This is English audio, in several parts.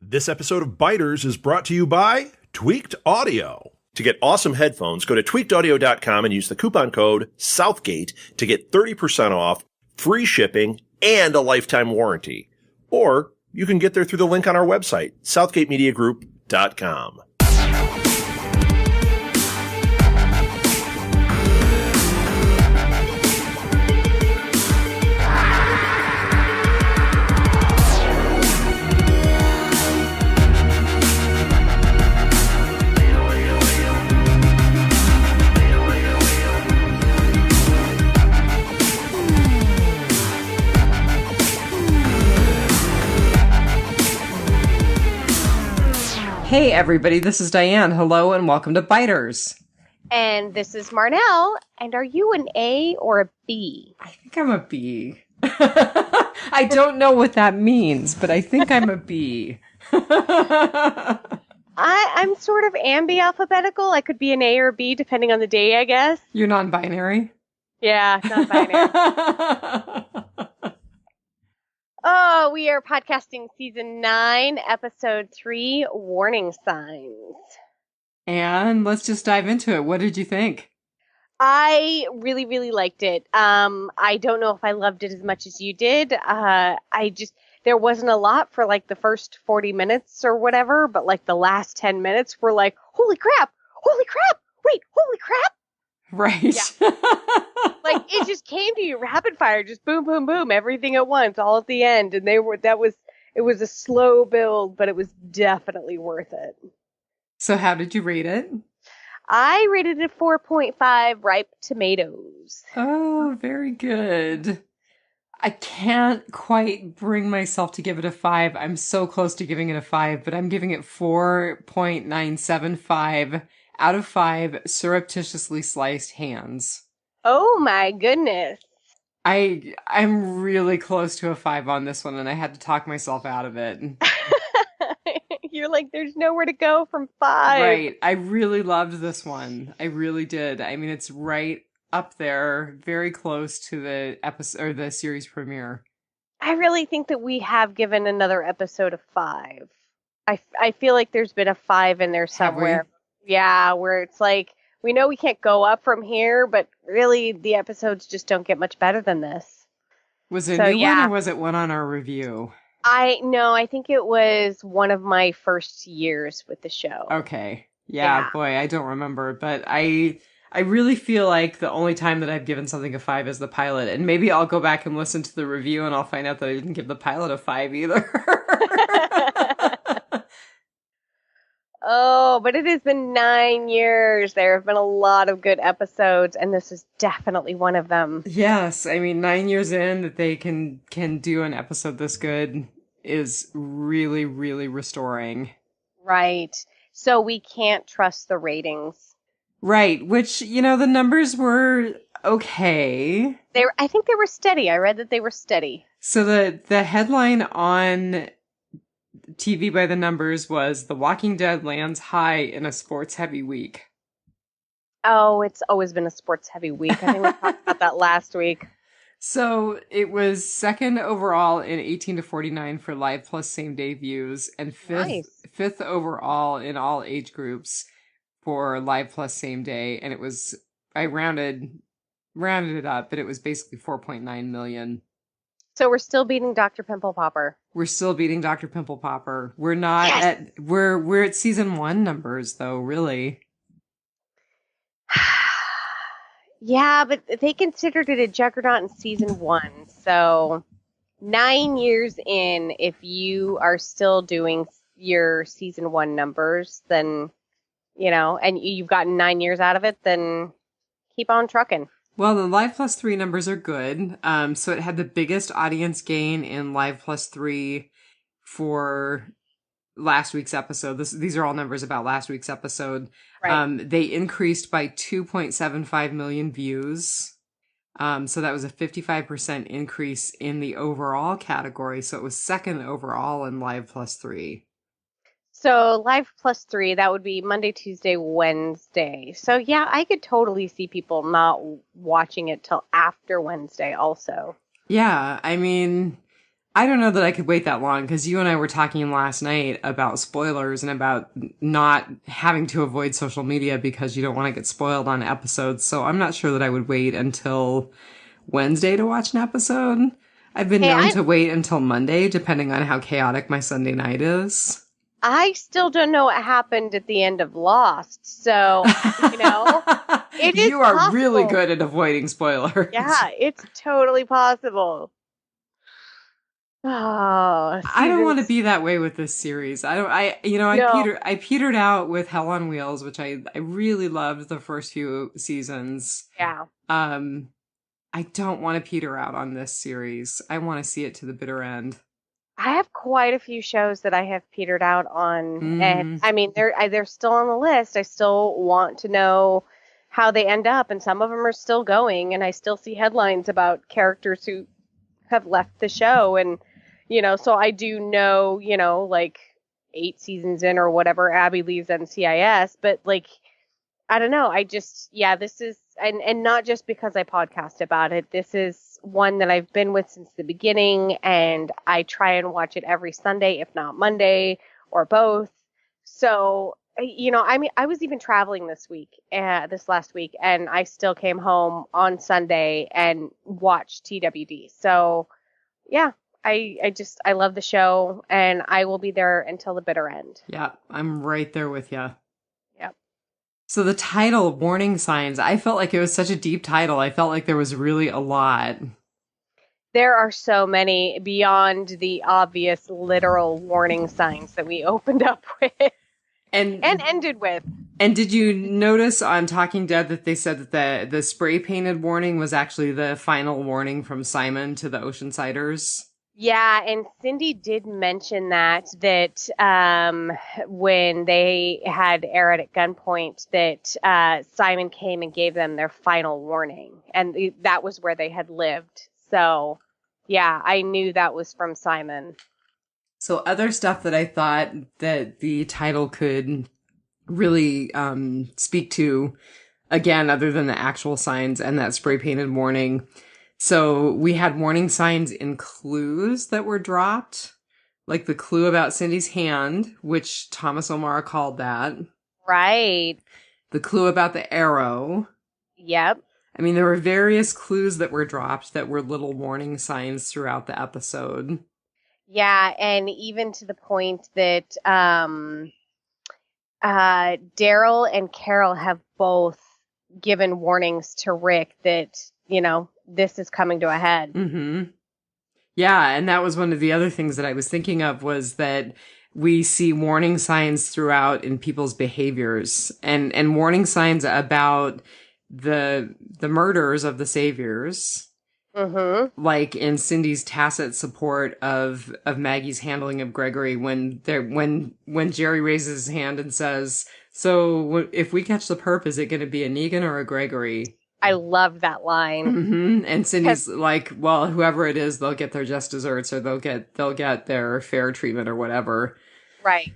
This episode of Biters is brought to you by Tweaked Audio. To get awesome headphones, go to tweakedaudio.com and use the coupon code Southgate to get 30% off, free shipping, and a lifetime warranty. Or you can get there through the link on our website, southgatemediagroup.com. Hey everybody, this is Diane. Hello and welcome to Biters. And this is Marnell. And are you an A or a B? I think I'm a B. I don't know what that means, but I think I'm a B. I'm sort of ambi-alphabetical. I could be an A or B depending on the day, I guess. You're non-binary? Yeah, non-binary. Oh, we are podcasting season 9, episode 3, Warning Signs. And let's just dive into it. What did you think? I really, really liked it. I don't know if I loved it as much as you did. There wasn't a lot for like the first 40 minutes or whatever, but like the last 10 minutes were like, holy crap, wait, holy crap. Right. Yeah. Like it just came to you rapid fire, just boom, boom, boom, everything at once, all at the end. And it was a slow build, but it was definitely worth it. So how did you rate it? I rated it 4.5 ripe tomatoes. Oh, very good. I can't quite bring myself to give it a 5. I'm so close to giving it a 5, but I'm giving it 4.975 out of 5 surreptitiously sliced hands. Oh my goodness. I'm really close to a 5 on this one, and I had to talk myself out of it. You're like, there's nowhere to go from 5. Right. I really loved this one. I really did. I mean, it's right up there, very close to the episode or the series premiere. I really think that we have given another episode a 5. I feel like there's been a 5 in there somewhere. Yeah, where it's like, we know we can't go up from here, but really the episodes just don't get much better than this. Was it a new one or was it one on our review? I think it was one of my first years with the show. Okay. Yeah, boy, I don't remember, but I really feel like the only time that I've given something a 5 is the pilot, and maybe I'll go back and listen to the review and I'll find out that I didn't give the pilot a 5 either. Oh, but it has been 9 years. There have been a lot of good episodes, and this is definitely one of them. Yes, I mean, 9 years in that they can do an episode this good is really, really restoring. Right. So we can't trust the ratings. Right, which, the numbers were okay. I think they were steady. I read that they were steady. So the headline on TV by the numbers was The Walking Dead lands high in a sports-heavy week. Oh, it's always been a sports-heavy week. I think we talked about that last week. So it was second overall in 18 to 49 for live plus same-day views, and fifth overall in all age groups for live plus same-day. And it was, I rounded it up, but it was basically 4.9 million. So we're still beating Dr. Pimple Popper. We're still beating Dr. Pimple Popper. We're not we're at season 1 numbers though, really. Yeah, but they considered it a juggernaut in season 1. So 9 years in, if you are still doing your season 1 numbers, then, and you've gotten 9 years out of it, then keep on trucking. Well, the Live Plus 3 numbers are good. So it had the biggest audience gain in Live Plus 3 for last week's episode. These are all numbers about last week's episode. Right. They increased by 2.75 million views. So that was a 55% increase in the overall category. So it was second overall in Live Plus 3. So Live Plus 3, that would be Monday, Tuesday, Wednesday. So yeah, I could totally see people not watching it till after Wednesday also. Yeah, I mean, I don't know that I could wait that long, because you and I were talking last night about spoilers and about not having to avoid social media because you don't want to get spoiled on episodes. So I'm not sure that I would wait until Wednesday to watch an episode. I've been known to wait until Monday, depending on how chaotic my Sunday night is. I still don't know what happened at the end of Lost, so, it is You are possible. really good at avoiding spoilers. Yeah, it's totally possible. Oh, I don't want to be that way with this series. I petered out with Hell on Wheels, which I really loved the first few seasons. Yeah. I don't want to peter out on this series. I want to see it to the bitter end. I have quite a few shows that I have petered out on, and I mean they're still on the list. I still want to know how they end up, and some of them are still going, and I still see headlines about characters who have left the show, and so I do know, like 8 seasons in or whatever, Abby leaves NCIS, but like I don't know. This is, and not just because I podcast about it. This is one that I've been with since the beginning, and I try and watch it every Sunday, if not Monday, or both. So, I was even traveling this last week, and I still came home on Sunday and watched TWD. So, yeah, I love the show, and I will be there until the bitter end. Yeah, I'm right there with you. Yep. So the title, Warning Signs, I felt like it was such a deep title. I felt like there was really a lot. There are so many beyond the obvious literal warning signs that we opened up with and ended with. And did you notice on Talking Dead that they said that the spray painted warning was actually the final warning from Simon to the Oceansiders? Yeah, and Cindy did mention that when they had Aaron at gunpoint, that Simon came and gave them their final warning, and that was where they had lived. So, yeah, I knew that was from Simon. So other stuff that I thought that the title could really speak to, again, other than the actual signs and that spray painted warning. So we had warning signs in clues that were dropped, like the clue about Cindy's hand, which Thomas O'Mara called that. Right. The clue about the arrow. Yep. I mean, there were various clues that were dropped that were little warning signs throughout the episode. Yeah, and even to the point that Daryl and Carol have both given warnings to Rick that, this is coming to a head. Mm-hmm. Yeah, and that was one of the other things that I was thinking of, was that we see warning signs throughout in people's behaviors, and warning signs about the murders of the saviors. Mm-hmm. Like in Cindy's tacit support of Maggie's handling of Gregory when Jerry raises his hand and says, "So if we catch the perp, is it going to be a Negan or a Gregory?" I love that line. Mm-hmm. And Cindy's like, "Well, whoever it is, they'll get their just desserts, or they'll get their fair treatment, or whatever." Right.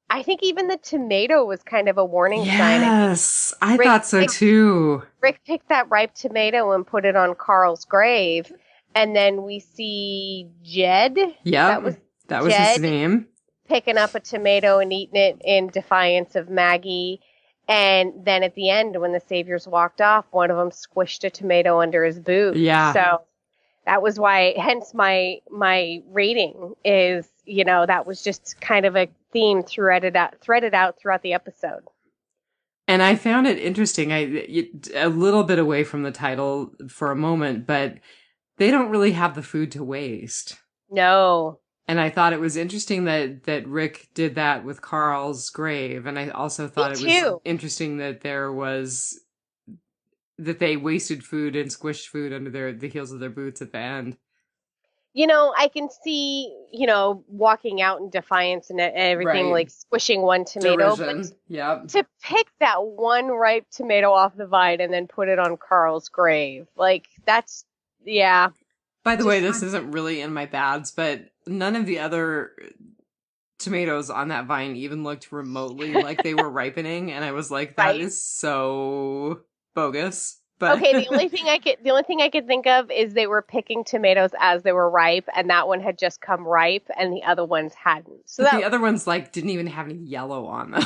I think even the tomato was kind of a warning sign. Yes, I thought so too. Rick picked that ripe tomato and put it on Carl's grave, and then we see Jed. Yeah, that was his name. Picking up a tomato and eating it in defiance of Maggie. And then at the end, when the saviors walked off, one of them squished a tomato under his boot. Yeah. So that was why, hence my rating is, that was just kind of a theme threaded out throughout the episode. And I found it interesting. A little bit away from the title for a moment, but they don't really have the food to waste. No. And I thought it was interesting that Rick did that with Carl's grave. And I also thought it was interesting that they wasted food and squished food under the heels of their boots at the end. I can see, walking out in defiance and everything, right. Like squishing one tomato. Derision. Yep. To pick that one ripe tomato off the vine and then put it on Carl's grave. Like, that's, yeah. By the way, this isn't really in my bads, but none of the other tomatoes on that vine even looked remotely like they were ripening. And I was like, that is so bogus. But Okay, the only thing I could think of is they were picking tomatoes as they were ripe, and that one had just come ripe, and the other ones hadn't. So the other ones like didn't even have any yellow on them.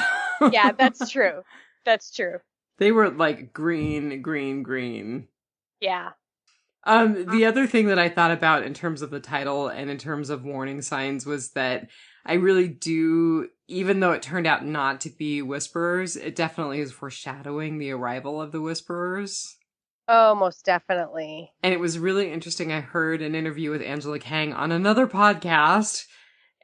yeah, that's true. That's true. They were like green, green, green. Yeah. The other thing that I thought about in terms of the title and in terms of warning signs was that I really do, even though it turned out not to be Whisperers, it definitely is foreshadowing the arrival of the Whisperers. Oh, most definitely. And it was really interesting. I heard an interview with Angela Kang on another podcast,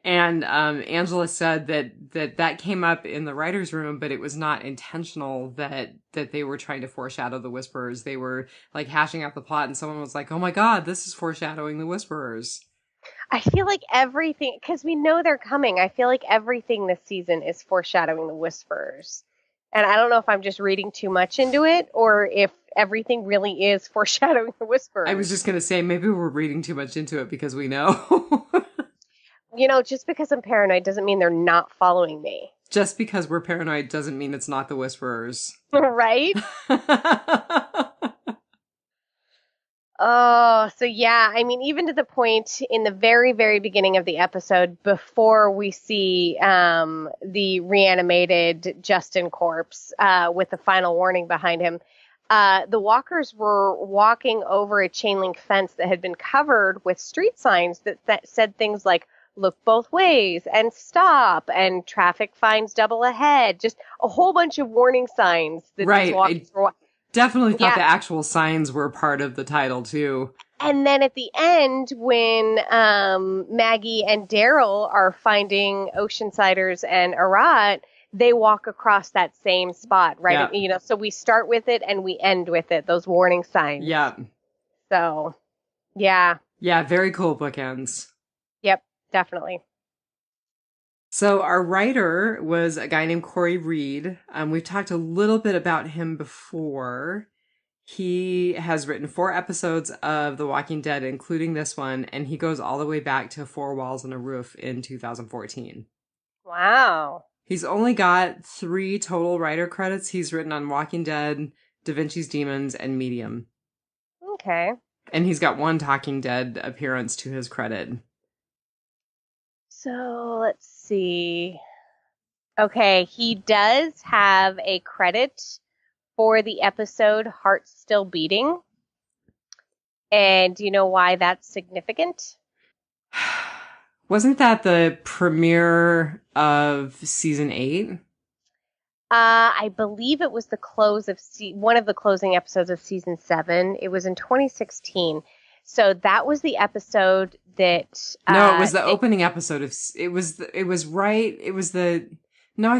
and Angela said that came up in the writer's room, but it was not intentional that they were trying to foreshadow the Whisperers. They were like hashing out the plot, and someone was like, "Oh my God, this is foreshadowing the Whisperers." I feel like everything, because we know they're coming, I feel like everything this season is foreshadowing the Whisperers. And I don't know if I'm just reading too much into it or if everything really is foreshadowing the Whisperers. I was just going to say, maybe we're reading too much into it because we know. You know, just because I'm paranoid doesn't mean they're not following me. Just because we're paranoid doesn't mean it's not the Whisperers. Right? Oh, so yeah, I mean, even to the point in the very, very beginning of the episode, before we see the reanimated Justin corpse with the final warning behind him, the walkers were walking over a chain link fence that had been covered with street signs that said things like, look both ways and stop and traffic fines double ahead. Just a whole bunch of warning signs that these walkers were definitely thought the actual signs were part of the title too. And then at the end, when Maggie and Daryl are finding Oceansiders and Arat, they walk across that same spot, right? Yeah. You know, so we start with it and we end with it, those warning signs. Yeah. So, yeah. Yeah, very cool bookends. Yep, definitely. So our writer was a guy named Corey Reed. We've talked a little bit about him before. He has written 4 episodes of The Walking Dead, including this one, and he goes all the way back to 4 Walls and a Roof in 2014. Wow. He's only got 3 total writer credits. He's written on Walking Dead, Da Vinci's Demons, and Medium. Okay. And he's got 1 Talking Dead appearance to his credit. So let's see. Okay, he does have a credit for the episode Heart Still Beating. And do you know why that's significant? Wasn't that the premiere of season 8? I believe it was the close of one of the closing episodes of season 7. It was in 2016. So that was the episode that... No, it was the opening episode of... I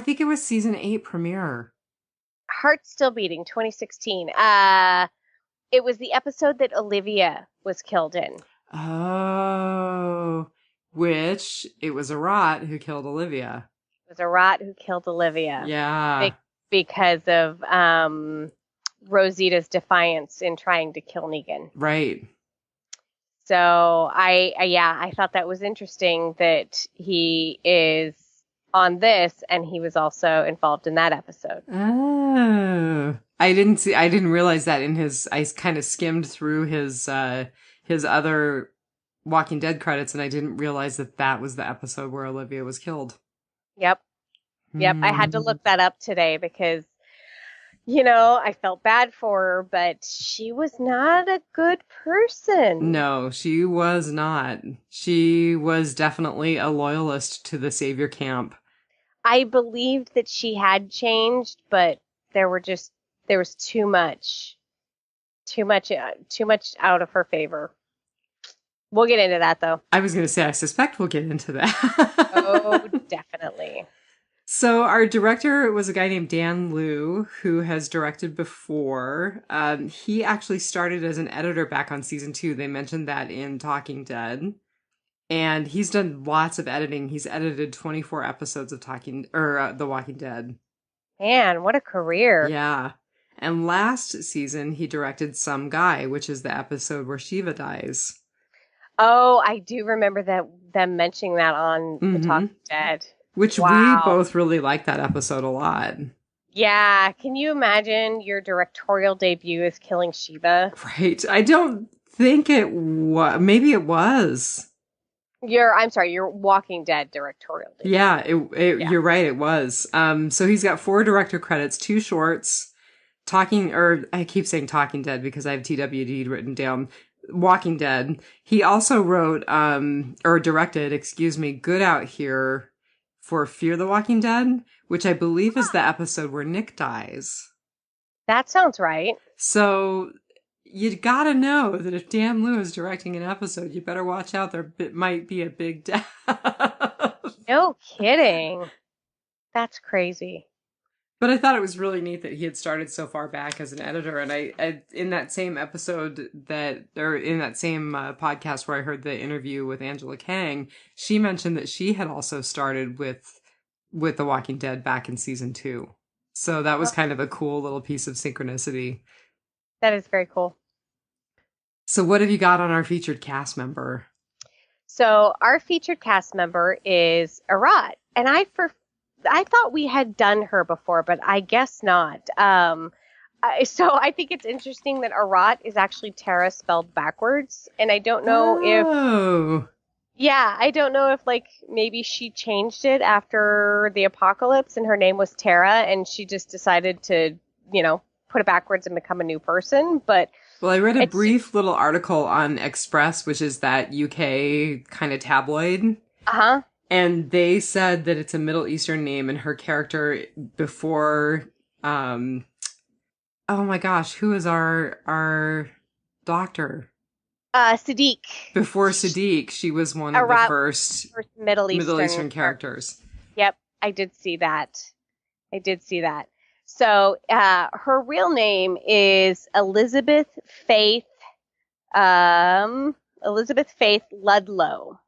think it was season 8 premiere. Heart Still Beating, 2016. It was the episode that Olivia was killed in. Oh, which it was Arat who killed Olivia. It was Arat who killed Olivia. Yeah. Because of Rosita's defiance in trying to kill Negan. Right. So I thought that was interesting that he is on this and he was also involved in that episode. Oh, I didn't realize that in his, I kind of skimmed through his other Walking Dead credits and I didn't realize that was the episode where Olivia was killed. Yep. I had to look that up today because, you know, I felt bad for her, but she was not a good person. No, she was not. She was definitely a loyalist to the Savior camp. I believed that she had changed, but there was too much out of her favor. We'll get into that though. I was going to say, I suspect we'll get into that. Oh, definitely. So our director was a guy named Dan Liu, who has directed before. He actually started as an editor back on season 2. They mentioned that in Talking Dead. And he's done lots of editing. He's edited 24 episodes of The Walking Dead. Man, what a career. Yeah. And last season, he directed Some Guy, which is the episode where Shiva dies. Oh, I do remember them mentioning that on The Talking Dead. Which we both really liked that episode a lot. Yeah, can you imagine your directorial debut as killing Sheba? Right. I don't think it was. Maybe it was. I'm sorry, your Walking Dead directorial debut. Yeah, Yeah. you're right. It was. So he's got 4 director credits, 2 shorts, I keep saying Talking Dead because I have TWD written down. Walking Dead. He also wrote, or directed, excuse me, Good Out Here for Fear the Walking Dead, which I believe is the episode where Nick dies. That sounds right. So you gotta know that if Dan Liu is directing an episode, you better watch out. There might be a big death. No kidding. That's crazy. But I thought it was really neat that he had started so far back as an editor. And I in that same episode in that same podcast where I heard the interview with Angela Kang, she mentioned that she had also started with The Walking Dead back in season 2. So that was kind of a cool little piece of synchronicity. That is very cool. So what have you got on our featured cast member? So our featured cast member is Arat. And I thought we had done her before, but I guess not. So I think it's interesting that Arat is actually Tara spelled backwards. And I don't know I don't know if like maybe she changed it after the apocalypse and her name was Tara and she just decided to, put it backwards and become a new person. But well, I read a brief little article on Express, which is that UK kind of tabloid. Uh-huh. And they said that it's a Middle Eastern name, and her character before, oh my gosh, who is our doctor? Sadiq. Before Sadiq, she was one of the first Middle Eastern characters. Yep, I did see that. So, her real name is Elizabeth Faith Ludlow.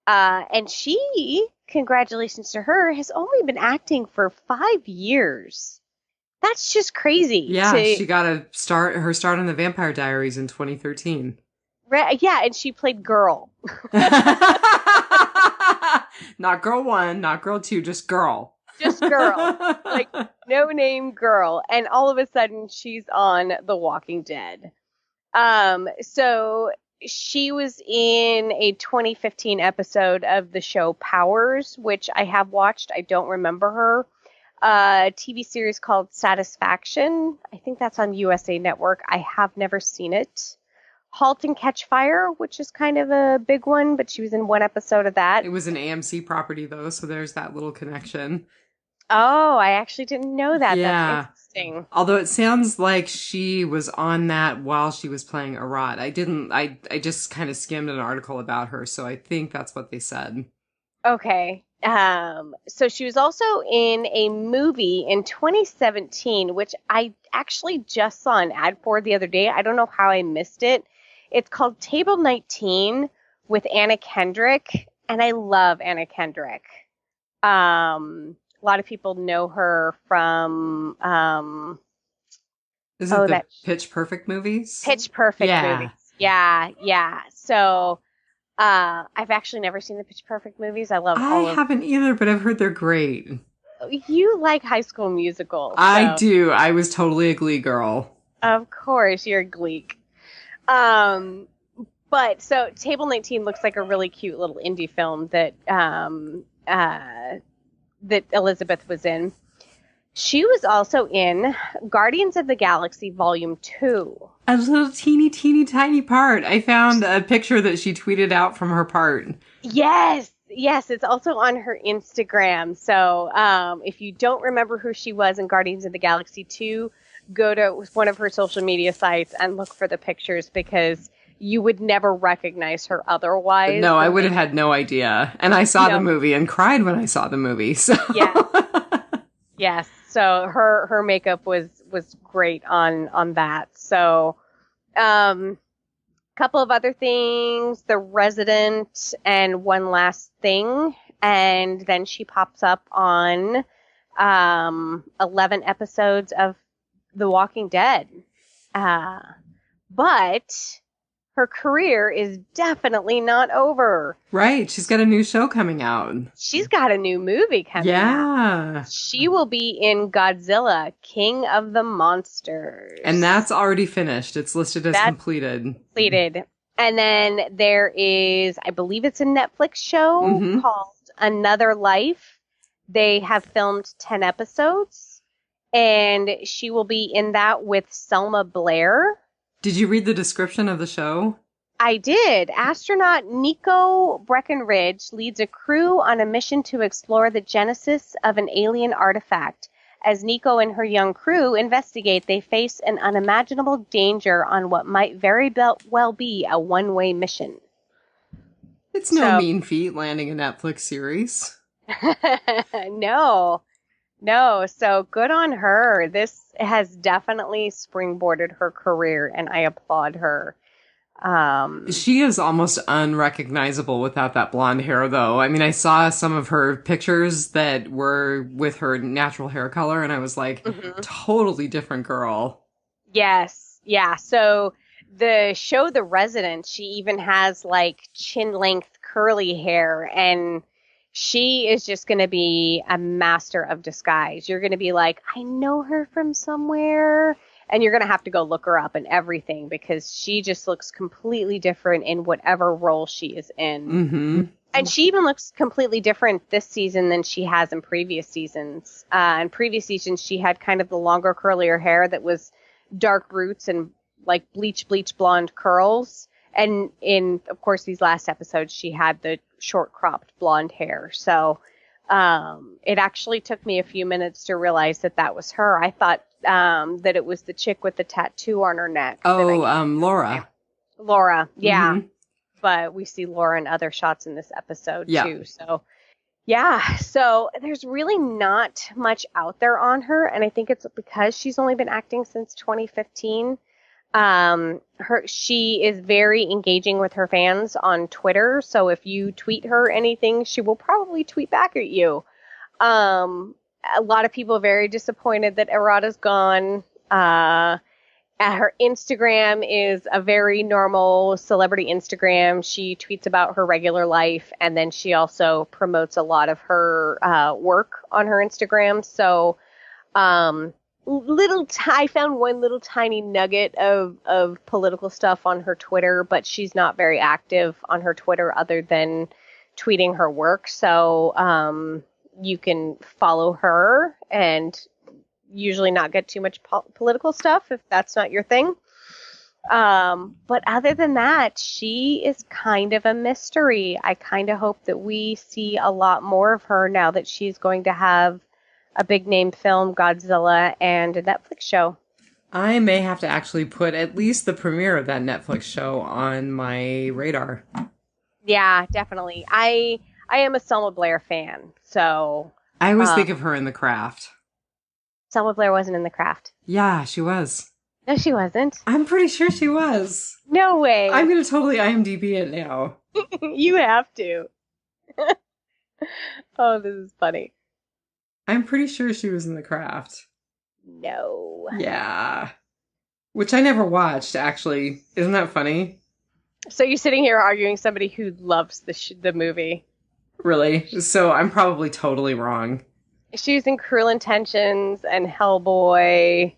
And she, congratulations to her, has only been acting for 5 years. That's just crazy. Yeah, she got her start on the Vampire Diaries in 2013. Yeah, and she played Girl. Not Girl 1, not Girl 2, just Girl. Just Girl. Like, no name Girl. And all of a sudden, she's on The Walking Dead. So she was in a 2015 episode of the show Powers, which I have watched. I don't remember her. A TV series called Satisfaction. I think that's on USA Network. I have never seen it. Halt and Catch Fire, which is kind of a big one, but she was in one episode of that. It was an AMC property, though, so there's that little connection. Oh, I actually didn't know that. Yeah. That's interesting. Although it sounds like she was on that while she was playing Arat. I just kind of skimmed an article about her, so I think that's what they said. Okay. So she was also in a movie in 2017, which I actually just saw an ad for the other day. I don't know how I missed it. It's called Table 19 with Anna Kendrick, and I love Anna Kendrick. A lot of people know her from Is it the Pitch Perfect movies? Pitch Perfect movies. Yeah. So I've actually never seen the Pitch Perfect movies. I haven't either, but I've heard they're great. You like High School Musical. I do. I was totally a Glee girl. Of course, you're a Gleek. But so Table 19 looks like a really cute little indie film that that Elizabeth was in. She was also in Guardians of the Galaxy Volume 2. A little teeny tiny part. I found a picture that she tweeted out from her part. Yes, it's also on her Instagram. So if you don't remember who she was in Guardians of the Galaxy 2, go to one of her social media sites and look for the pictures because you would never recognize her otherwise. No, I would have had no idea. And I saw the movie and cried when I saw the movie. So Yes. So her makeup was great on that. So couple of other things, The Resident and One Last Thing, and then she pops up on 11 episodes of The Walking Dead. But her career is definitely not over. Right. She's got a new show coming out. She's got a new movie coming out. Yeah. She will be in Godzilla, King of the Monsters. And that's already finished. It's listed as completed. Completed. And then there is, I believe it's a Netflix show called Another Life. They have filmed 10 episodes. And she will be in that with Selma Blair. Did you read the description of the show? I did. Astronaut Nico Breckenridge leads a crew on a mission to explore the genesis of an alien artifact. As Nico and her young crew investigate, they face an unimaginable danger on what might very well be a one-way mission. It's no mean feat landing a Netflix series. No. So good on her. This has definitely springboarded her career, and I applaud her. She is almost unrecognizable without that blonde hair, though. I mean, I saw some of her pictures that were with her natural hair color, and I was like, totally different girl. Yes. Yeah. So the show The Resident, she even has like chin-length curly hair, and she is just going to be a master of disguise. You're going to be like, I know her from somewhere. And you're going to have to go look her up and everything because she just looks completely different in whatever role she is in. Mm-hmm. And she even looks completely different this season than she has in previous seasons. In previous seasons, she had kind of the longer, curlier hair that was dark roots and like bleach blonde curls. And in, of course, these last episodes, she had the short cropped blonde hair. So it actually took me a few minutes to realize that was her. I thought that it was the chick with the tattoo on her neck. Laura. Laura, yeah. Mm-hmm. But we see Laura in other shots in this episode, too. So, yeah. So there's really not much out there on her. And I think it's because she's only been acting since 2015. She is very engaging with her fans on Twitter. So if you tweet her anything, she will probably tweet back at you. A lot of people are very disappointed that Errata's gone. Her Instagram is a very normal celebrity Instagram. She tweets about her regular life, and then she also promotes a lot of her work on her Instagram. So, I found one little tiny nugget of political stuff on her Twitter, but she's not very active on her Twitter other than tweeting her work. So, you can follow her and usually not get too much political stuff if that's not your thing. But other than that, she is kind of a mystery. I kind of hope that we see a lot more of her now that she's going to have a big name film, Godzilla, and a Netflix show. I may have to actually put at least the premiere of that Netflix show on my radar. Yeah, definitely. I am a Selma Blair fan, so... I always think of her in The Craft. Selma Blair wasn't in The Craft. Yeah, she was. No, she wasn't. I'm pretty sure she was. No way. I'm going to totally IMDb it now. You have to. Oh, this is funny. I'm pretty sure she was in The Craft. No. Yeah. Which I never watched, actually. Isn't that funny? So you're sitting here arguing somebody who loves the movie. Really? So I'm probably totally wrong. She was in Cruel Intentions and Hellboy.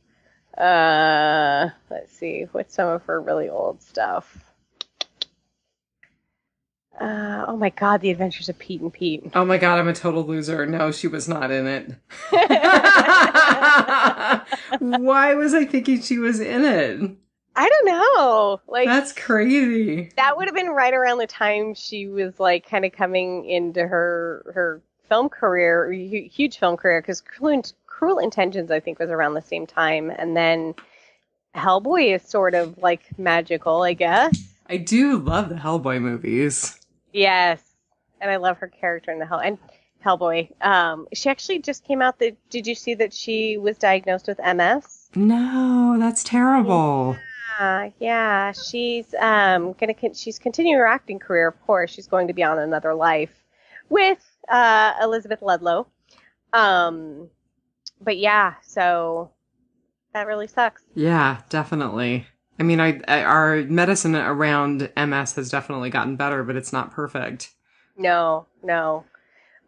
Let's see. What's some of her really old stuff? Oh my God, The Adventures of Pete and Pete. Oh my God, I'm a total loser. No, she was not in it. Why was I thinking she was in it? I don't know. That's crazy. That would have been right around the time she was kind of coming into her film career, huge film career, because Cruel Intentions, I think, was around the same time. And then Hellboy is sort of magical, I guess. I do love the Hellboy movies. Yes. And I love her character in Hellboy. She actually just came out did you see that she was diagnosed with MS? No, that's terrible. Yeah. She's she's continuing her acting career, of course. She's going to be on Another Life with Elizabeth Ludlow. But yeah, so that really sucks. Yeah, definitely. I mean, our medicine around MS has definitely gotten better, but it's not perfect. No, no.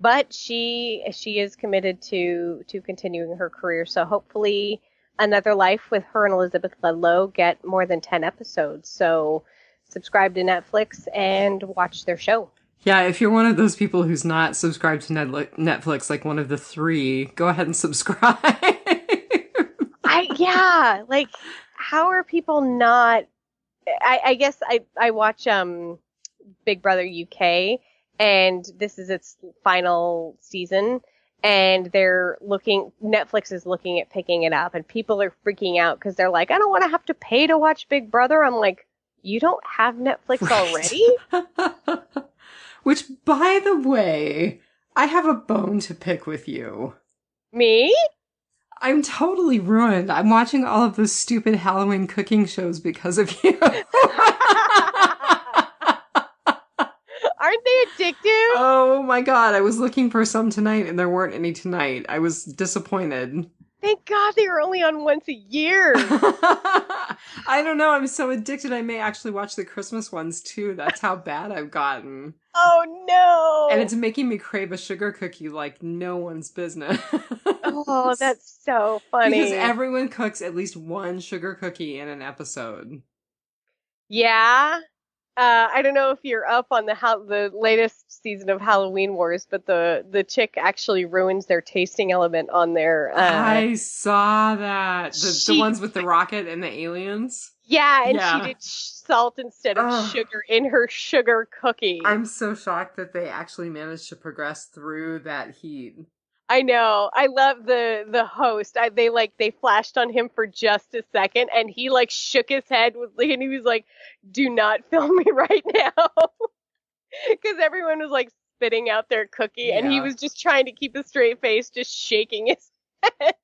But she is committed to continuing her career. So hopefully Another Life with her and Elizabeth Ludlow get more than 10 episodes. So subscribe to Netflix and watch their show. Yeah, if you're one of those people who's not subscribed to Netflix, like one of the three, go ahead and subscribe. Like, how are people not? I guess I watch Big Brother UK, and this is its final season, and Netflix is looking at picking it up, and people are freaking out because they're like, I don't want to have to pay to watch Big Brother. I'm like, you don't have Netflix already? Which, by the way, I have a bone to pick with you. Me? I'm totally ruined. I'm watching all of those stupid Halloween cooking shows because of you. Aren't they addictive? Oh my god, I was looking for some tonight and there weren't any tonight. I was disappointed. Thank God they were only on once a year. I don't know, I'm so addicted I may actually watch the Christmas ones too. That's how bad I've gotten. Oh no! And it's making me crave a sugar cookie like no one's business. Oh, that's so funny. Because everyone cooks at least one sugar cookie in an episode. Yeah. I don't know if you're up on the latest season of Halloween Wars, but the chick actually ruins their tasting element on their. I saw that. The ones with the rocket and the aliens. Yeah, and she did salt instead of sugar in her sugar cookie. I'm so shocked that they actually managed to progress through that heat. I know. I love the host. They flashed on him for just a second, and he shook his head and he was like, "Do not film me right now," because everyone was spitting out their cookie, and he was just trying to keep a straight face, just shaking his head.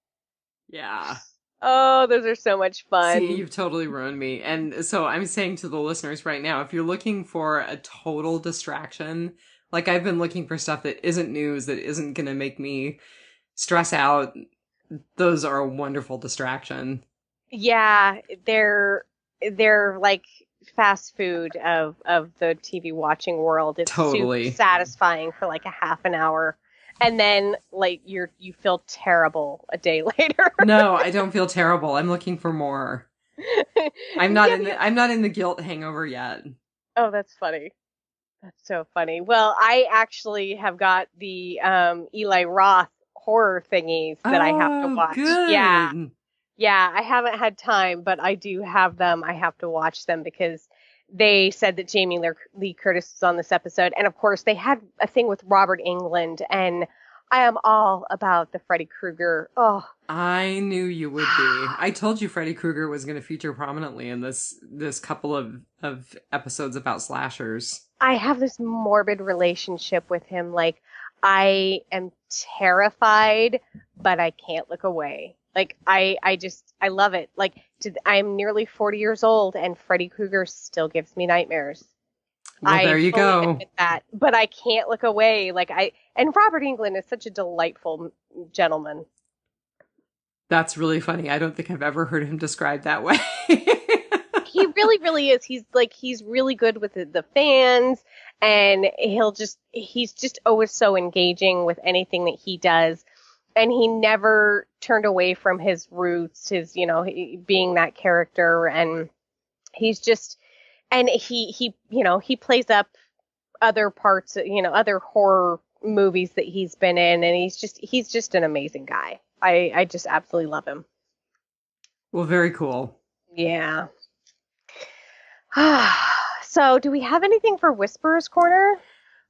Yeah. Oh, those are so much fun. See, you've totally ruined me. And so I'm saying to the listeners right now, if you're looking for a total distraction, I've been looking for stuff that isn't news, that isn't going to make me stress out, those are a wonderful distraction. Yeah, they're like fast food of the TV watching world. It's totally super satisfying for a half an hour. And then you feel terrible a day later. No, I don't feel terrible. I'm looking for more. I'm not in the guilt hangover yet. Oh, that's funny. That's so funny. Well, I actually have got the Eli Roth horror thingies that I have to watch. Good. Yeah, I haven't had time, but I do have them. I have to watch them because they said that Jamie Lee Curtis was on this episode. And of course, they had a thing with Robert Englund, and I am all about the Freddy Krueger. Oh, I knew you would be. I told you Freddy Krueger was going to feature prominently in this couple of episodes about slashers. I have this morbid relationship with him. I am terrified, but I can't look away. I love it. I'm nearly 40 years old, and Freddy Krueger still gives me nightmares. Well, there you go. Admit that, but I can't look away. And Robert Englund is such a delightful gentleman. That's really funny. I don't think I've ever heard him described that way. He really, really is. He's really good with the fans, and he's just always so engaging with anything that he does. And he never turned away from his roots, being that character. And he's just, and he plays up other parts, other horror movies that he's been in. And he's just an amazing guy. I just absolutely love him. Well, very cool. Yeah. So do we have anything for Whisperer's Corner?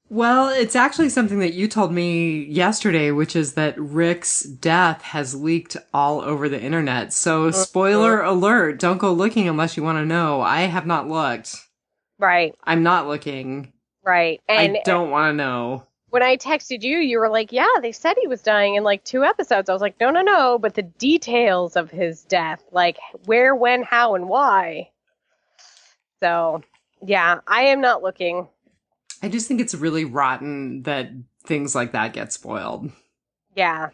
Well, it's actually something that you told me yesterday, which is that Rick's death has leaked all over the internet. So spoiler alert, don't go looking unless you want to know. I have not looked. Right. I'm not looking. Right. And I don't want to know. When I texted you, you were like, yeah, they said he was dying in 2 episodes. I was like, no, but the details of his death, where, when, how, and why. So, yeah, I am not looking. I just think it's really rotten that things like that get spoiled. Yeah.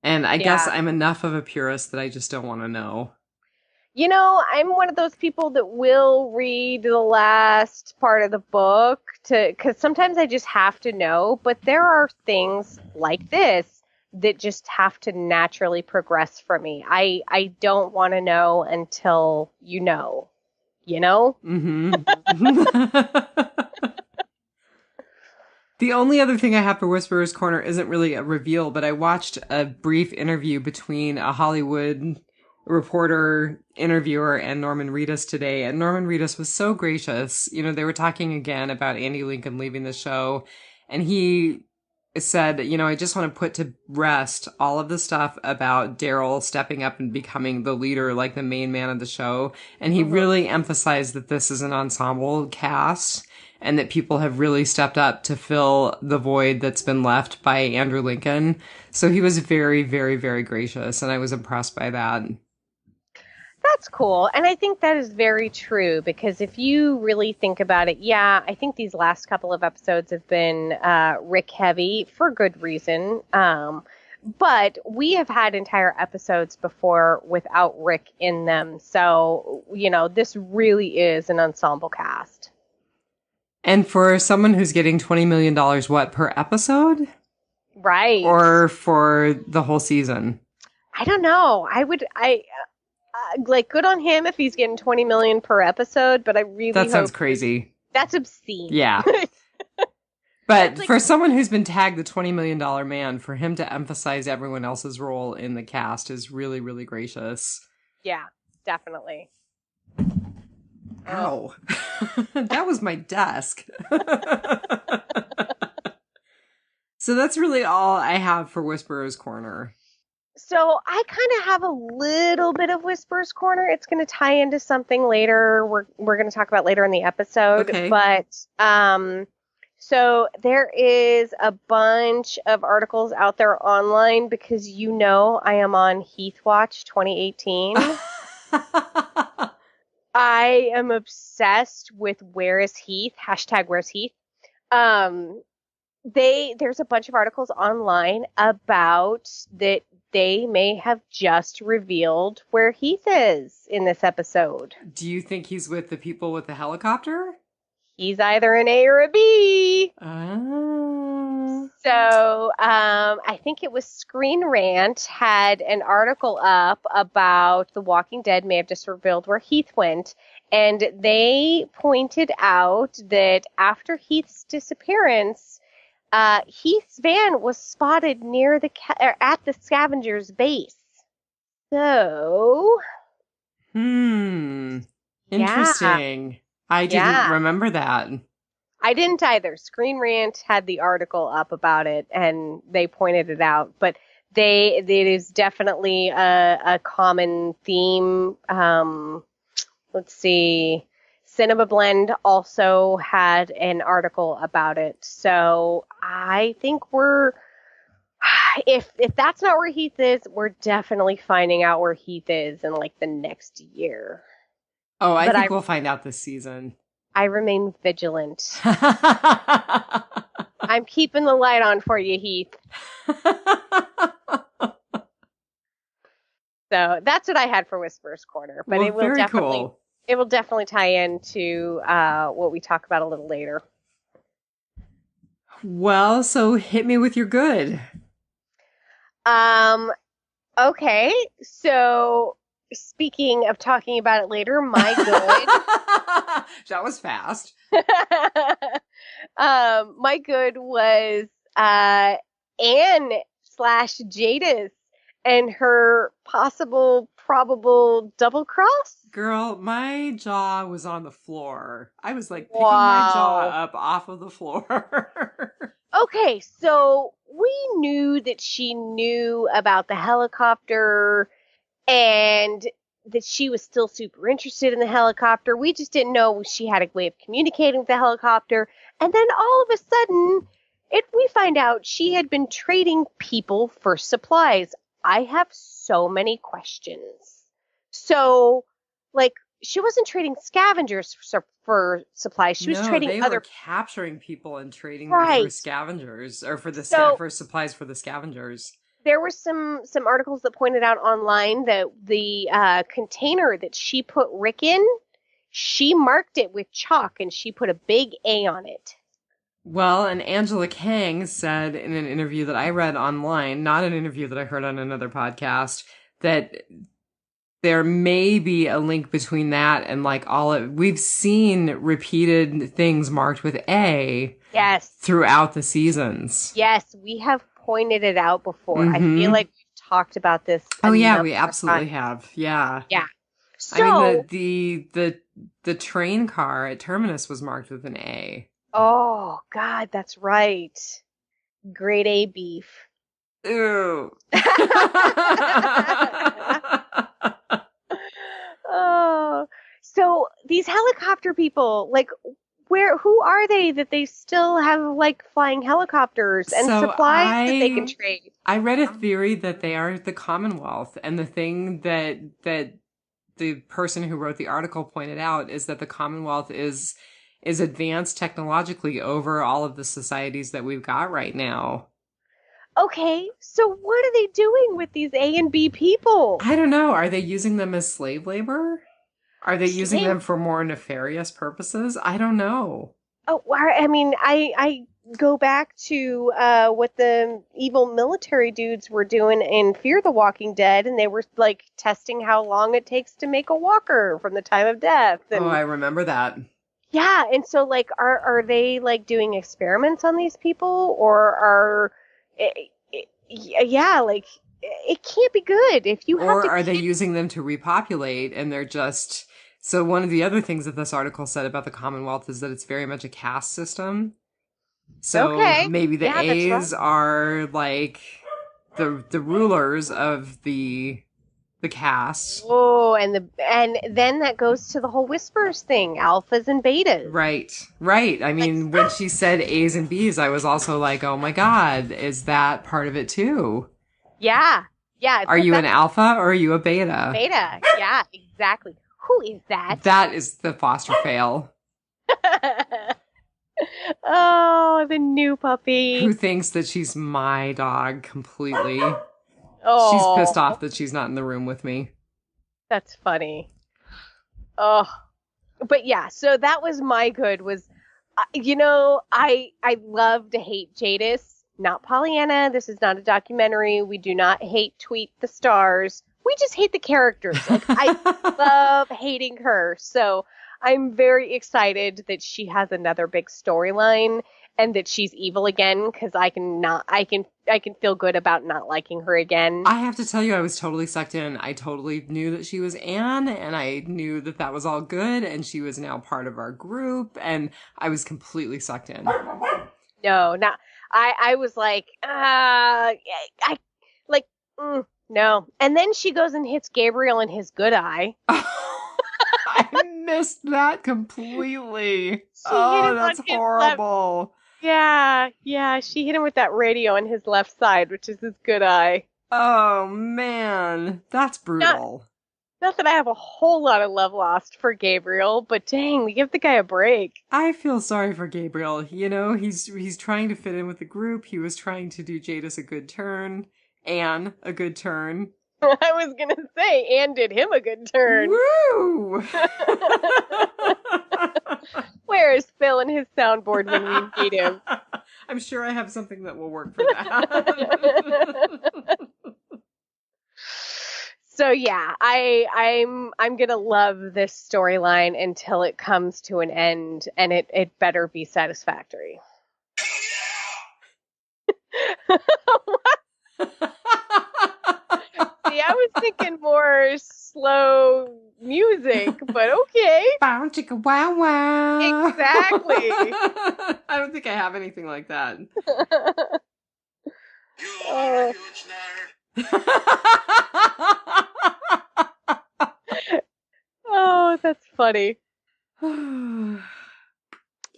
And I guess I'm enough of a purist that I just don't want to know. You know, I'm one of those people that will read the last part of the book because sometimes I just have to know, but there are things like this that just have to naturally progress for me. I don't want to know until you know, you know? Mm-hmm. The only other thing I have for Whisperer's Corner isn't really a reveal, but I watched a brief interview between a Hollywood reporter, interviewer, and Norman Reedus today. And Norman Reedus was so gracious. You know, they were talking again about Andy Lincoln leaving the show. And he said, you know, I just want to put to rest all of the stuff about Daryl stepping up and becoming the leader, like the main man of the show. And he really emphasized that this is an ensemble cast and that people have really stepped up to fill the void that's been left by Andrew Lincoln. So he was very, very, very gracious, and I was impressed by that. That's cool. And I think that is very true because if you really think about it, yeah, I think these last couple of episodes have been Rick heavy for good reason. But we have had entire episodes before without Rick in them. So, you know, this really is an ensemble cast. And for someone who's getting $20 million, what, per episode? Right. Or for the whole season? I don't know. Like, good on him if he's getting 20 million per episode, but I really That sounds hope crazy. that's obscene. Yeah. But like, for someone who's been tagged the $20 million man, for him to emphasize everyone else's role in the cast is really, really gracious. Yeah, definitely. Ow. That was my desk. So that's really all I have for Whisperer's Corner. So I kind of have a little bit of Whisperer's Corner. It's going to tie into something later we're going to talk about later in the episode. Okay. But so there is a bunch of articles out there online because you know I am on Heath Watch 2018. I am obsessed with Where is Heath? #Where's Heath? There's a bunch of articles online about that they may have just revealed where Heath is in this episode. Do you think he's with the people with the helicopter? He's either an A or a B. So, I think it was Screen Rant had an article up about The Walking Dead may have just revealed where Heath went. And they pointed out that after Heath's disappearance, Heath's van was spotted near at the scavenger's base. So, interesting. Yeah. I didn't remember that. I didn't either. Screen Rant had the article up about it, and they pointed it out. But it is definitely a common theme. Let's see. Cinema Blend also had an article about it. So I think if that's not where Heath is, we're definitely finding out where Heath is in like the next year. Oh, I think we'll find out this season. I remain vigilant. I'm keeping the light on for you, Heath. So that's what I had for Whisperer's Corner. But it will definitely tie into what we talk about a little later. Well, so hit me with your good. Okay, so speaking of talking about it later, my good. That was fast. My good was Anne/Jadis and her probable double cross. Girl, my jaw was on the floor. I was like picking my jaw up off of the floor. Okay, so we knew that she knew about the helicopter and that she was still super interested in the helicopter. We just didn't know she had a way of communicating with the helicopter. And then all of a sudden, we find out she had been trading people for supplies. I have so many questions. So, like, she wasn't trading scavengers for supplies. She was trading they other were capturing people and trading them for scavengers or for supplies for the scavengers. there were some articles that pointed out online that the container that she put Rick in, she marked it with chalk and she put a big A on it. Well, and Angela Kang said in an interview that I read online, not an interview that I heard on another podcast, that there may be a link between that and like we've seen repeated things marked with A. Yes. Throughout the seasons. Yes, we have pointed it out before. I feel like we've talked about this. Oh yeah, we absolutely have. Yeah. Yeah. So I mean the train car at Terminus was marked with an A. Oh God, that's right. Grade A beef. Ew. Oh, so these helicopter people, like, who are they that they still have like flying helicopters and supplies that they can trade? I read a theory that they are the Commonwealth, and the thing that the person who wrote the article pointed out is that the Commonwealth is advanced technologically over all of the societies that we've got right now. Okay, so what are they doing with these A and B people? I don't know. Are they using them as slave labor? Are they using them for more nefarious purposes? I don't know. Oh, I mean, I go back to what the evil military dudes were doing in Fear the Walking Dead, and they were like testing how long it takes to make a walker from the time of death. And, oh, I remember that. Yeah, and so like, are they like doing experiments on these people, or yeah, like it can't be good if you have or to. Or are they using them to repopulate, and they're just. So one of the other things that this article said about the Commonwealth is that it's very much a caste system. So maybe the A's are like the rulers of the caste. Oh, and then that goes to the whole whispers thing, alphas and betas. Right. I mean, when she said A's and B's, I was also like, oh my God, is that part of it too? Yeah. Are you an alpha or are you a beta? Beta, yeah, exactly. Who is that? That is the foster fail. Oh, the new puppy. Who thinks that she's my dog completely. Oh. She's pissed off that she's not in the room with me. That's funny. Oh. But yeah, so that was my good was, I love to hate Jadis, not Pollyanna. This is not a documentary. We do not hate tweet the stars. We just hate the characters. Like, I love hating her. So I'm very excited that she has another big storyline and that she's evil again, because I can feel good about not liking her again. I have to tell you, I was totally sucked in. I totally knew that she was Anne, and I knew that that was all good, and she was now part of our group, and I was completely sucked in. No, not. I was like, no. And then she goes and hits Gabriel in his good eye. I missed that completely. Oh, that's horrible. Yeah. She hit him with that radio on his left side, which is his good eye. Oh, man. That's brutal. Not that I have a whole lot of love lost for Gabriel, but dang, we give the guy a break. I feel sorry for Gabriel. You know, he's trying to fit in with the group. He was trying to do Jadis a good turn. Anne a good turn. I was going to say, Anne did him a good turn. Woo! Where is Phil and his soundboard when we need him? I'm sure I have something that will work for that. So yeah, I'm gonna love this storyline until it comes to an end, and it better be satisfactory. See, I was thinking more slow music, but okay. Bow chicka wow wow. Exactly. I don't think I have anything like that. You are a huge nerd. Oh, that's funny.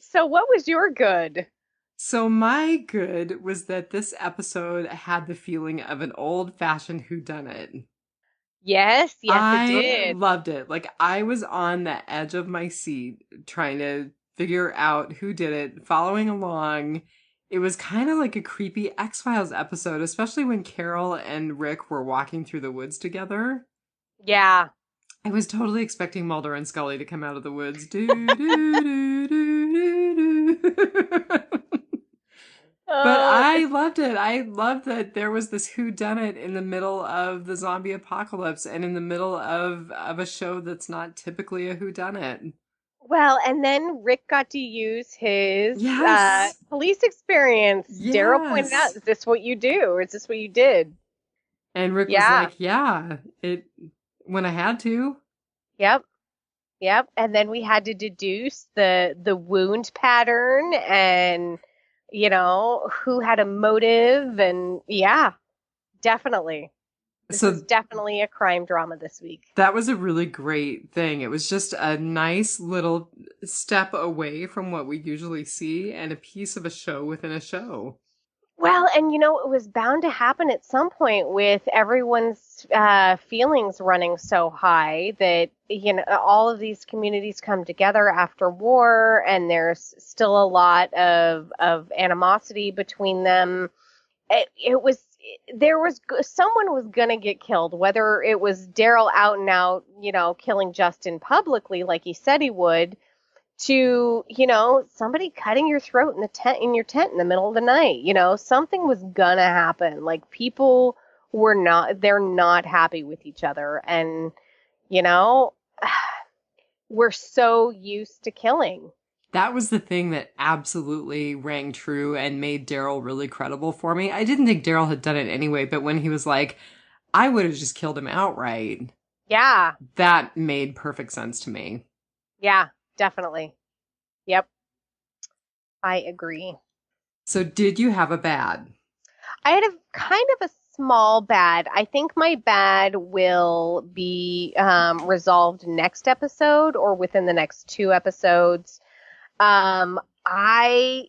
So what was your good? So my good was that this episode had the feeling of an old-fashioned whodunit. Yes, it did. I loved it. Like, I was on the edge of my seat trying to figure out who did it, following along. It was kind of like a creepy X-Files episode, especially when Carol and Rick were walking through the woods together. Yeah. I was totally expecting Mulder and Scully to come out of the woods. Do, do, do, do, do. But I loved it. I loved that there was this whodunit in the middle of the zombie apocalypse and in the middle of a show that's not typically a whodunit. Well, and then Rick got to use his Yes. police experience. Yes. Daryl pointed out, is this what you do? Or is this what you did? And Rick was like, yeah, it when I had to. Yep. Yep. And then we had to deduce the wound pattern and, you know, who had a motive. And yeah, definitely. This is definitely a crime drama this week. That was a really great thing. It was just a nice little step away from what we usually see and a piece of a show within a show. Well, and you know, it was bound to happen at some point with everyone's feelings running so high that, you know, all of these communities come together after war and there's still a lot of animosity between them. Someone was going to get killed, whether it was Daryl out and out, you know, killing Justin publicly like he said he would, to, you know, somebody cutting your throat in your tent in the middle of the night. You know, something was gonna happen. Like, people they're not happy with each other. And, you know, we're so used to killing. That was the thing that absolutely rang true and made Daryl really credible for me. I didn't think Daryl had done it anyway, but when he was like, I would have just killed him outright. Yeah. That made perfect sense to me. Yeah. Definitely. Yep. I agree. So did you have a bad? I had a kind of a small bad. I think my bad will be resolved next episode or within the next 2 episodes. I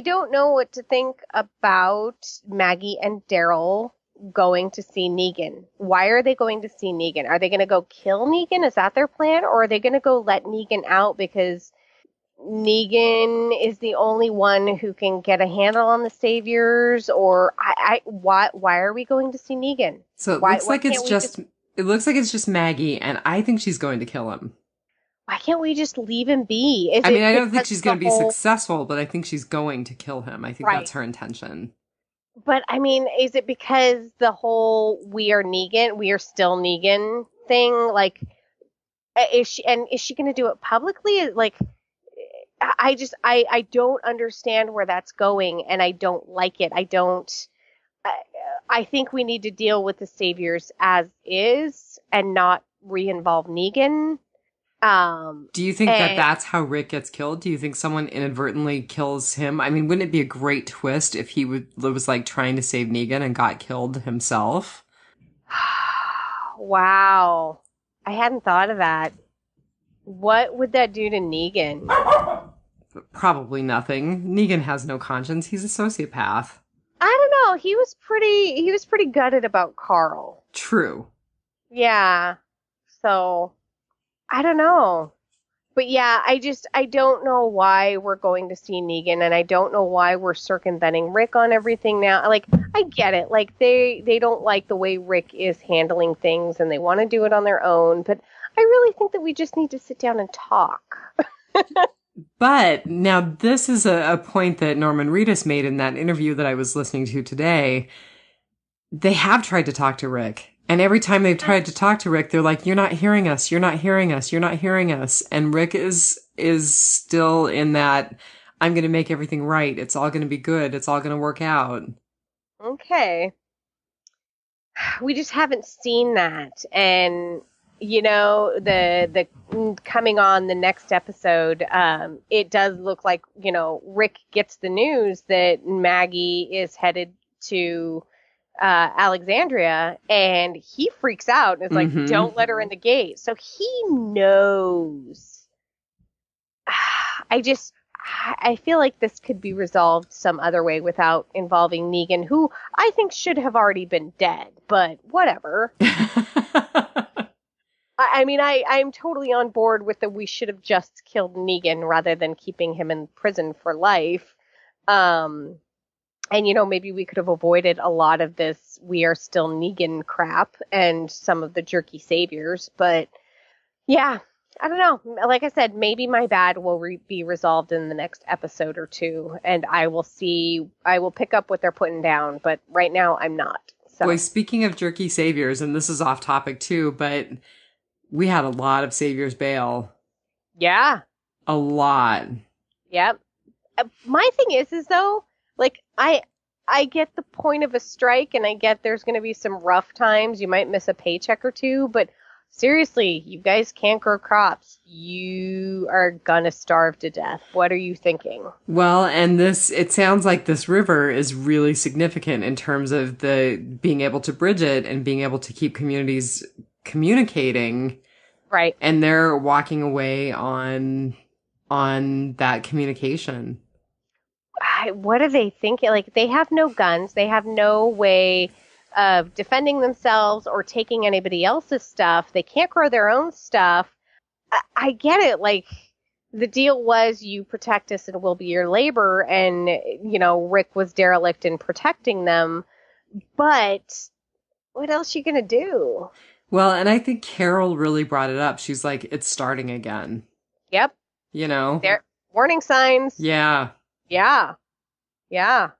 don't know what to think about Maggie and Daryl going to see Negan. Why are they going to see Negan? Are they going to go kill Negan? Is that their plan? Or are they going to go let Negan out because Negan is the only one who can get a handle on the saviors? Or why are we going to see Negan? So it looks like it's just Maggie, and I think she's going to kill him. Why can't we just leave him be? I mean, I don't think she's going to be successful, but I think she's going to kill him. I think that's her intention. But, I mean, is it because the whole we are still Negan thing? Like, is she going to do it publicly? Like, I don't understand where that's going, and I don't like it. I think we need to deal with the saviors as is and not re-involve Negan. Do you think that's how Rick gets killed? Do you think someone inadvertently kills him? I mean, wouldn't it be a great twist if he was like trying to save Negan and got killed himself? Wow. I hadn't thought of that. What would that do to Negan? Probably nothing. Negan has no conscience. He's a sociopath. I don't know. He was pretty gutted about Carl. True. Yeah. So I don't know. But yeah, I don't know why we're going to see Negan, and I don't know why we're circumventing Rick on everything now. Like, I get it. Like, they don't like the way Rick is handling things, and they want to do it on their own. But I really think that we just need to sit down and talk. But now this is a point that Norman Reedus made in that interview that I was listening to today. They have tried to talk to Rick. And every time they've tried to talk to Rick, they're like, you're not hearing us. You're not hearing us. You're not hearing us. And Rick is still in that, I'm going to make everything right. It's all going to be good. It's all going to work out. Okay. We just haven't seen that. And, you know, the coming on the next episode, it does look like, you know, Rick gets the news that Maggie is headed to Alexandria, and he freaks out and is like, don't let her in the gate. So he knows. I feel like this could be resolved some other way without involving Negan, who I think should have already been dead, but whatever. I mean, I'm totally on board with we should have just killed Negan rather than keeping him in prison for life. And, maybe we could have avoided a lot of this "we are still Negan" crap and some of the jerky saviors. But, yeah, I don't know. Like I said, maybe my bad will be resolved in the next episode or two, and I will pick up what they're putting down. But right now, I'm not. So. Boy, speaking of jerky saviors, and this is off topic too, but we had a lot of saviors bail. Yeah. A lot. Yep. My thing is though, like, I get the point of a strike, and I get there's going to be some rough times. You might miss a paycheck or two, but seriously, you guys can't grow crops. You are going to starve to death. What are you thinking? Well, and it sounds like this river is really significant in terms of the being able to bridge it and being able to keep communities communicating. Right. And they're walking away on that communication. What are they thinking? Like, they have no guns. They have no way of defending themselves or taking anybody else's stuff. They can't grow their own stuff. I get it. Like, the deal was you protect us and we'll be your labor. And, Rick was derelict in protecting them. But what else are you going to do? Well, and I think Carol really brought it up. She's like, it's starting again. Yep. There, warning signs. Yeah. Yeah. Yeah.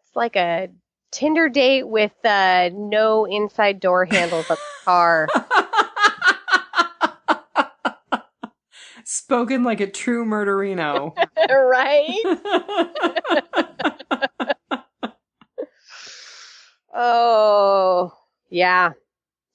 It's like a Tinder date with no inside door handles of the car. Spoken like a true murderino. Right? Oh, yeah.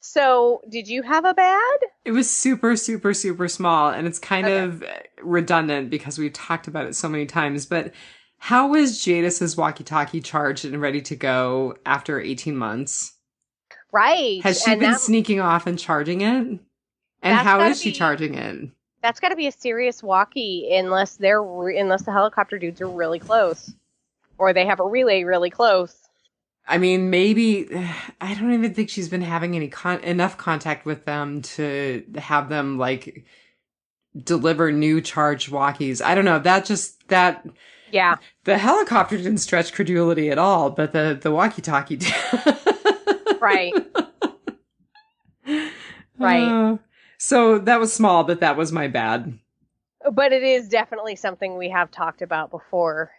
So, did you have a bad? It was super, super, super small, and it's kind of redundant because we've talked about it so many times, but how was Jadis's walkie-talkie charged and ready to go after 18 months? Right. Has she been sneaking off and charging it? And how is she charging it? That's got to be a serious walkie unless the helicopter dudes are really close. Or they have a relay really close. I mean, maybe, I don't even think she's been having enough contact with them to have them, like, deliver new charged walkies. I don't know, yeah. The helicopter didn't stretch credulity at all, but the walkie-talkie did. Right. Right. So that was small, but that was my bad. But it is definitely something we have talked about before.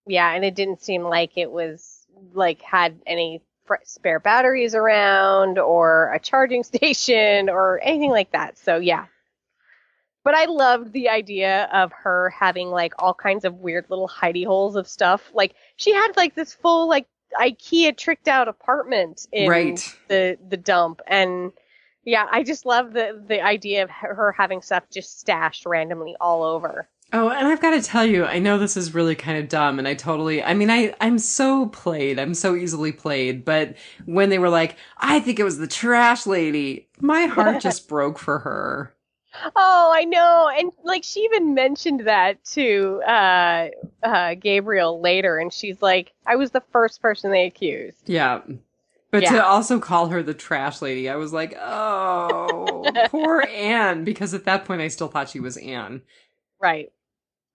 Yeah, and it didn't seem like it was, like, had any spare batteries around or a charging station or anything like that. So, yeah. But I loved the idea of her having, like, all kinds of weird little hidey holes of stuff. Like, she had, like, this full, like, IKEA tricked out apartment in the dump. And, yeah, I just love the idea of her having stuff just stashed randomly all over. Oh, and I've got to tell you, I know this is really kind of dumb, and I'm so played. I'm so easily played. But when they were like, I think it was the trash lady, my heart just broke for her. Oh, I know. And, like, she even mentioned that to Gabriel later, and she's like, I was the first person they accused. Yeah. But to also call her the trash lady, I was like, oh, poor Anne, because at that point I still thought she was Anne. Right.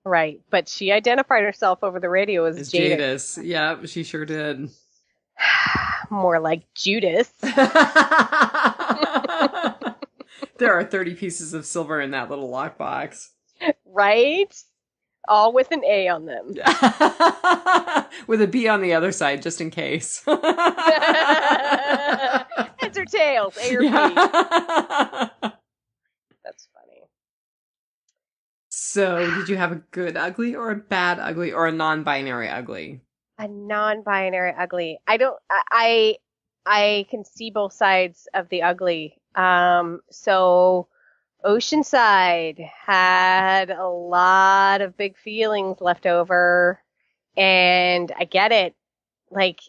Right. But she identified herself over the radio as Jadis. Yeah, she sure did. More like Judas. There are 30 pieces of silver in that little lockbox. Right? All with an A on them. With a B on the other side, just in case. Heads or tails, A or B. That's funny. So, did you have a good ugly or a bad ugly or a non-binary ugly? A non-binary ugly. I can see both sides of the ugly. So Oceanside had a lot of big feelings left over, and I get it. Like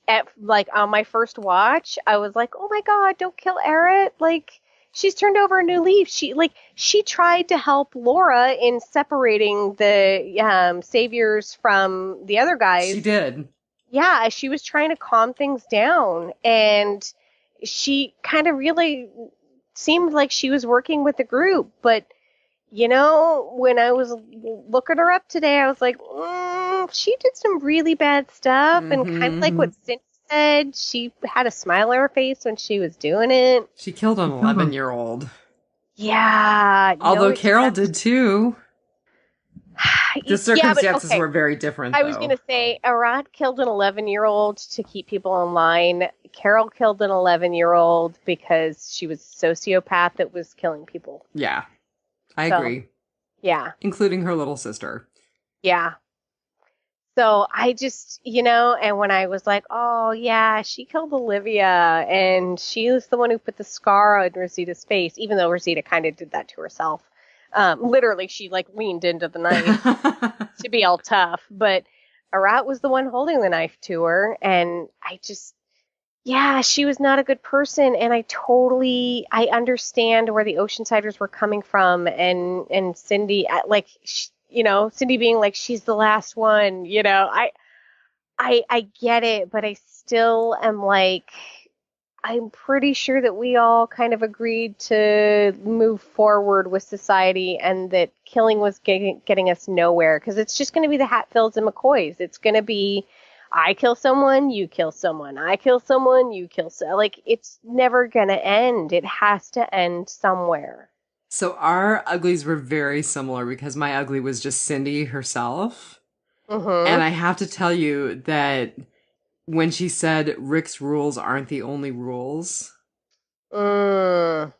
on my first watch, I was like, "Oh my God, don't kill Eret!" Like, she's turned over a new leaf. She tried to help Laura in separating the saviors from the other guys. She did. Yeah, she was trying to calm things down, and she kind of really seemed like she was working with the group, but when I was looking her up today, I was like, she did some really bad stuff. And kind of like what Cindy said, she had a smile on her face when she was doing it. She killed an 11-year-old. Yeah. Although Carol did too. The circumstances were very different, I was going to say, Arad killed an 11-year-old to keep people in line. Carol killed an 11-year-old because she was a sociopath that was killing people. Yeah, I agree. Yeah. Including her little sister. Yeah. So I just, and when I was like, oh, yeah, she killed Olivia, and she was the one who put the scar on Rosita's face, even though Rosita kind of did that to herself. Literally, she leaned into the knife to be all tough, but Arat was the one holding the knife to her, and she was not a good person, and I understand where the Oceansiders were coming from, and Cindy, Cindy being like, she's the last one, I get it, but I still am like, I'm pretty sure that we all kind of agreed to move forward with society and that killing was getting us nowhere, because it's just going to be the Hatfields and McCoys. It's going to be, I kill someone, you kill someone. I kill someone, you kill someone. It's never going to end. It has to end somewhere. So our uglies were very similar because my ugly was just Cindy herself. Mm-hmm. And I have to tell you that when she said Rick's rules aren't the only rules, I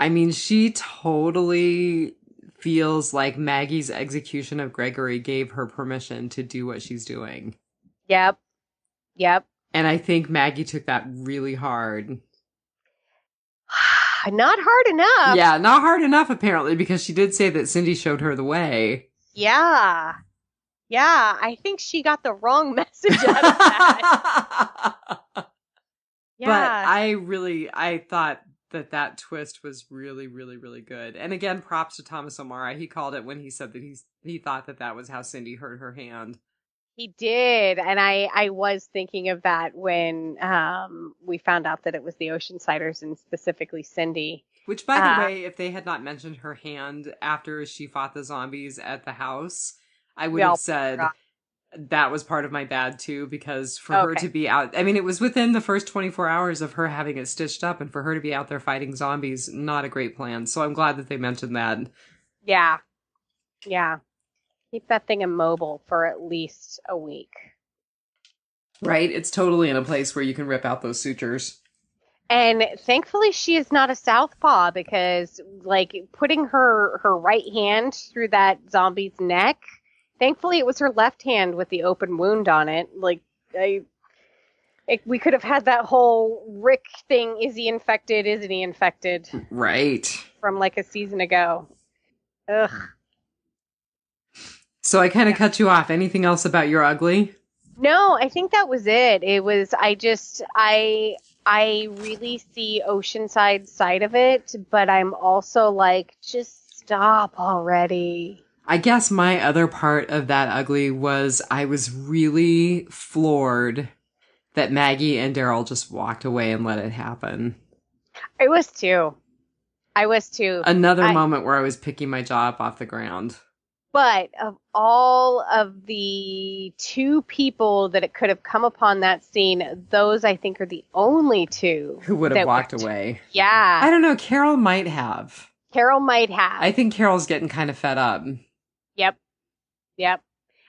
mean, she totally feels like Maggie's execution of Gregory gave her permission to do what she's doing. Yep. And I think Maggie took that really hard. Not hard enough. Yeah, not hard enough, apparently, because she did say that Cindy showed her the way. Yeah, I think she got the wrong message out of that. Yeah. But I thought that twist was really, really, really good. And again, props to Thomas O'Mara. He called it when he said that he thought that was how Cindy hurt her hand. He did, and I was thinking of that when we found out that it was the Oceansiders and specifically Cindy. Which, by the way, if they had not mentioned her hand after she fought the zombies at the house, I would have said that was part of my bad too, because for her to be out, I mean, it was within the first 24 hours of her having it stitched up, and for her to be out there fighting zombies, not a great plan. So I'm glad that they mentioned that. Yeah. Keep that thing immobile for at least a week. Right? It's totally in a place where you can rip out those sutures. And thankfully she is not a southpaw, because putting her right hand through that zombie's neck, thankfully it was her left hand with the open wound on it. We could have had that whole Rick thing, is he infected, isn't he infected? Right. From a season ago. Ugh. So I kind of cut you off. Anything else about your ugly? No, I think that was it. It was, I really see Oceanside's side of it, but I'm also like, just stop already. I guess my other part of that ugly was I was really floored that Maggie and Daryl just walked away and let it happen. I was too. Another moment where I was picking my jaw up off the ground. But of all of the two people that it could have come upon that scene, those I think are the only two who would have walked away. Yeah. I don't know. Carol might have. I think Carol's getting kind of fed up. Yep.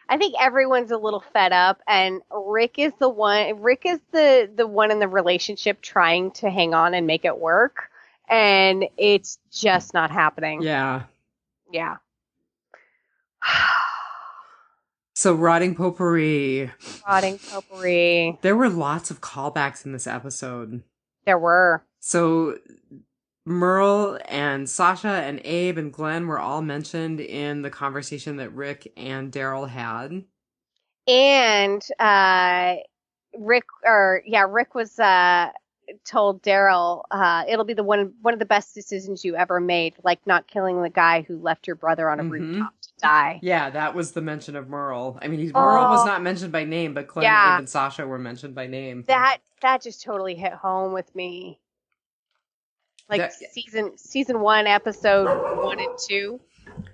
I think everyone's a little fed up, and Rick is the one. Rick is the one in the relationship trying to hang on and make it work, and it's just not happening. Yeah. So, Rotting Potpourri. There were lots of callbacks in this episode. There were. So, Merle and Sasha and Abe and Glenn were all mentioned in the conversation that Rick and Daryl had. And Rick was told Daryl, it'll be one of the best decisions you ever made, like not killing the guy who left your brother on a rooftop to die. Yeah, that was the mention of Merle. I mean, Merle was not mentioned by name, but Glenn, Abe, and Sasha were mentioned by name. That just totally hit home with me. Season 1, episode 1 and 2.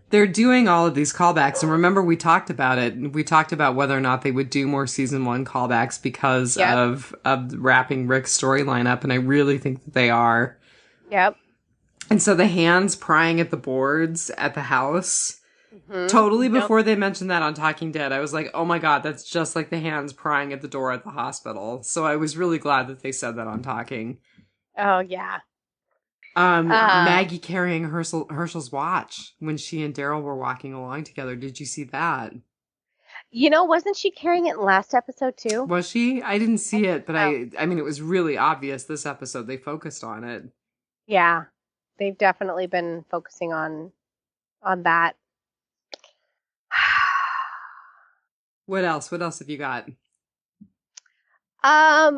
They're doing all of these callbacks, and remember we talked about it. We talked about whether or not they would do more season 1 callbacks because of wrapping Rick's storyline up, and I really think that they are. Yep. And so the hands prying at the boards at the house, totally before they mentioned that on Talking Dead, I was like, oh my god, that's just like the hands prying at the door at the hospital. So I was really glad that they said that on Talking. Oh, yeah. Maggie carrying Herschel's watch when she and Daryl were walking along together. Did you see that? You know, wasn't she carrying it in last episode too? Was she? I didn't see it, but I mean, it was really obvious this episode. They focused on it. Yeah, they've definitely been focusing on that. What else? What else have you got? I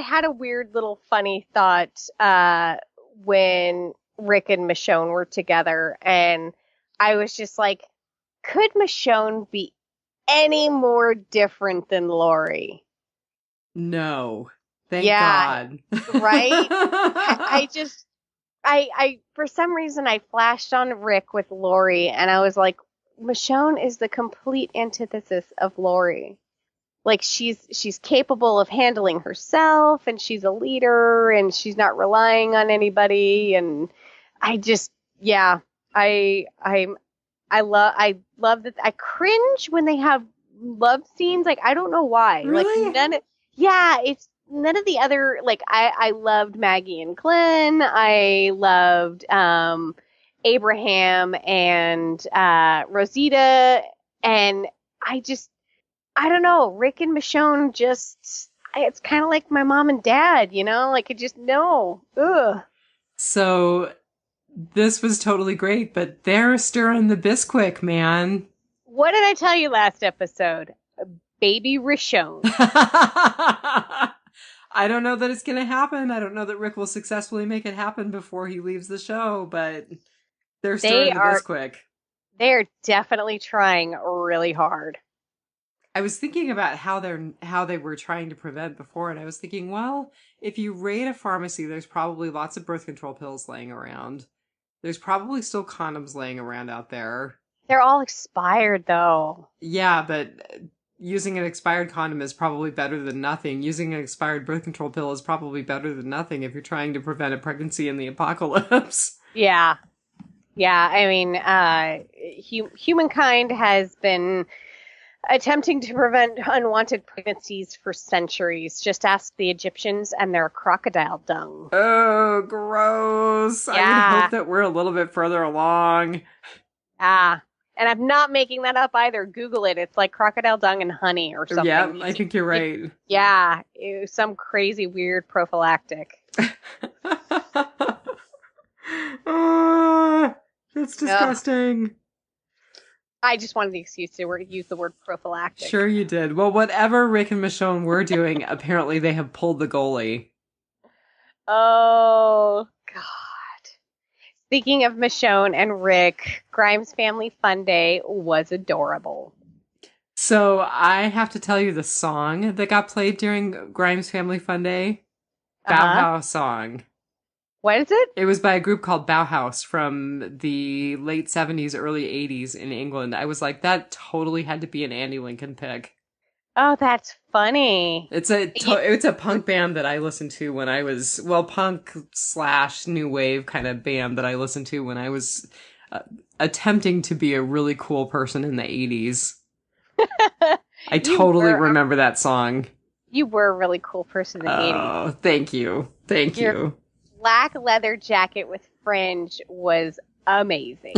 had a weird little funny thought when Rick and Michonne were together, and I was just like, could Michonne be any more different than Lori? No. Thank God. Right? I for some reason I flashed on Rick with Lori, and I was like, Michonne is the complete antithesis of Lori. Like, she's capable of handling herself, and she's a leader, and she's not relying on anybody. And I just, I love that. I cringe when they have love scenes. Like, I don't know why. Really? Like, it's none of the other, like, I loved Maggie and Glenn. I loved, Abraham and, Rosita. And I don't know, Rick and Michonne it's kind of like my mom and dad, you know? Like, no. Ugh. So, this was totally great, but they're stirring the Bisquick, man. What did I tell you last episode? Baby Rishon. I don't know that it's going to happen. I don't know that Rick will successfully make it happen before he leaves the show, but they're stirring the Bisquick. They're definitely trying really hard. I was thinking about how they were trying to prevent before, and I was thinking, well, if you raid a pharmacy, there's probably lots of birth control pills laying around. There's probably still condoms laying around out there. They're all expired, though. Yeah, but using an expired condom is probably better than nothing. Using an expired birth control pill is probably better than nothing if you're trying to prevent a pregnancy in the apocalypse. Yeah. Yeah, I mean, humankind has been attempting to prevent unwanted pregnancies for centuries. Just ask the Egyptians and their crocodile dung. Oh, gross. Yeah. I would hope that we're a little bit further along. And I'm not making that up either. Google it. It's like crocodile dung and honey or something. Yeah, I think you're right. It was some crazy weird prophylactic. That's disgusting. I just wanted the excuse to use the word prophylactic. Sure you did. Well, whatever Rick and Michonne were doing, apparently they have pulled the goalie. Oh, God. Speaking of Michonne and Rick, Grimes Family Fun Day was adorable. So I have to tell you the song that got played during Grimes Family Fun Day. Bauhaus song. What is it? It was by a group called Bauhaus from the late 70s, early 80s in England. I was like, that totally had to be an Andy Lincoln pick. Oh, that's funny. It's a punk band that I listened to when I was, punk / new wave kind of band that I listened to when I was attempting to be a really cool person in the 80s. I totally remember that song. You were a really cool person in the 80s. Oh, thank you. Thank you. Black leather jacket with fringe was amazing.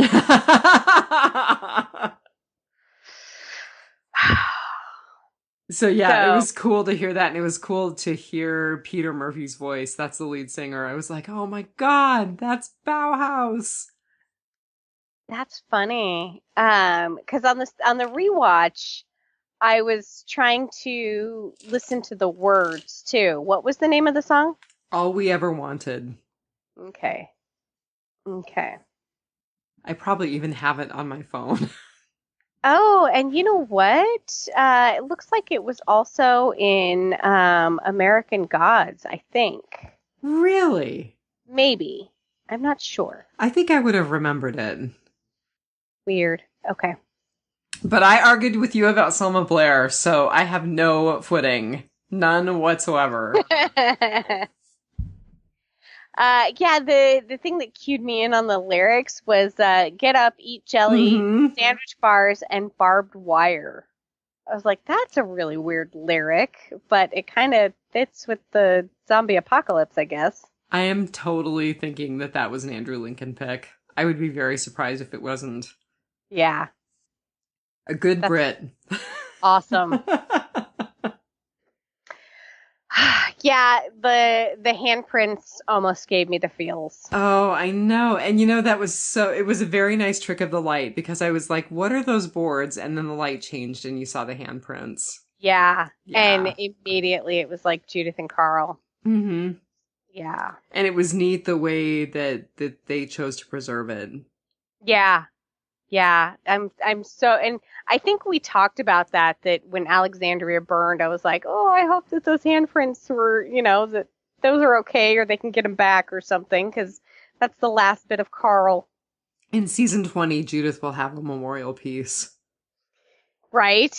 So it was cool to hear that, and it was cool to hear Peter Murphy's voice. That's the lead singer. I was like, oh my God, that's Bauhaus. That's funny. Because on the rewatch, I was trying to listen to the words too. What was the name of the song? All We Ever Wanted. Okay. I probably even have it on my phone. Oh, and you know what? It looks like it was also in American Gods, I think. Really? Maybe. I'm not sure. I think I would have remembered it. Weird. Okay. But I argued with you about Selma Blair, so I have no footing. None whatsoever. Yeah, the thing that cued me in on the lyrics was get up, eat jelly, Mhm. sandwich bars, and barbed wire. I was like, that's a really weird lyric, but it kind of fits with the zombie apocalypse, I guess. I am totally thinking that that was an Andrew Lincoln pick. I would be very surprised if it wasn't. Yeah, A good that's Brit. awesome. Yeah, the handprints almost gave me the feels. Oh, I know. And that was it was a very nice trick of the light because I was like, what are those boards? And then the light changed and you saw the handprints. Yeah, and Yeah. immediately it was like Judith and Carl. Mm-hmm. Yeah. And it was neat the way that they chose to preserve it. Yeah. Yeah. I'm so, and I think we talked about that when Alexandria burned, I was like, oh, I hope that those handprints were, that those are okay or they can get them back or something, because that's the last bit of Carl. In season 20, Judith will have a memorial piece. Right?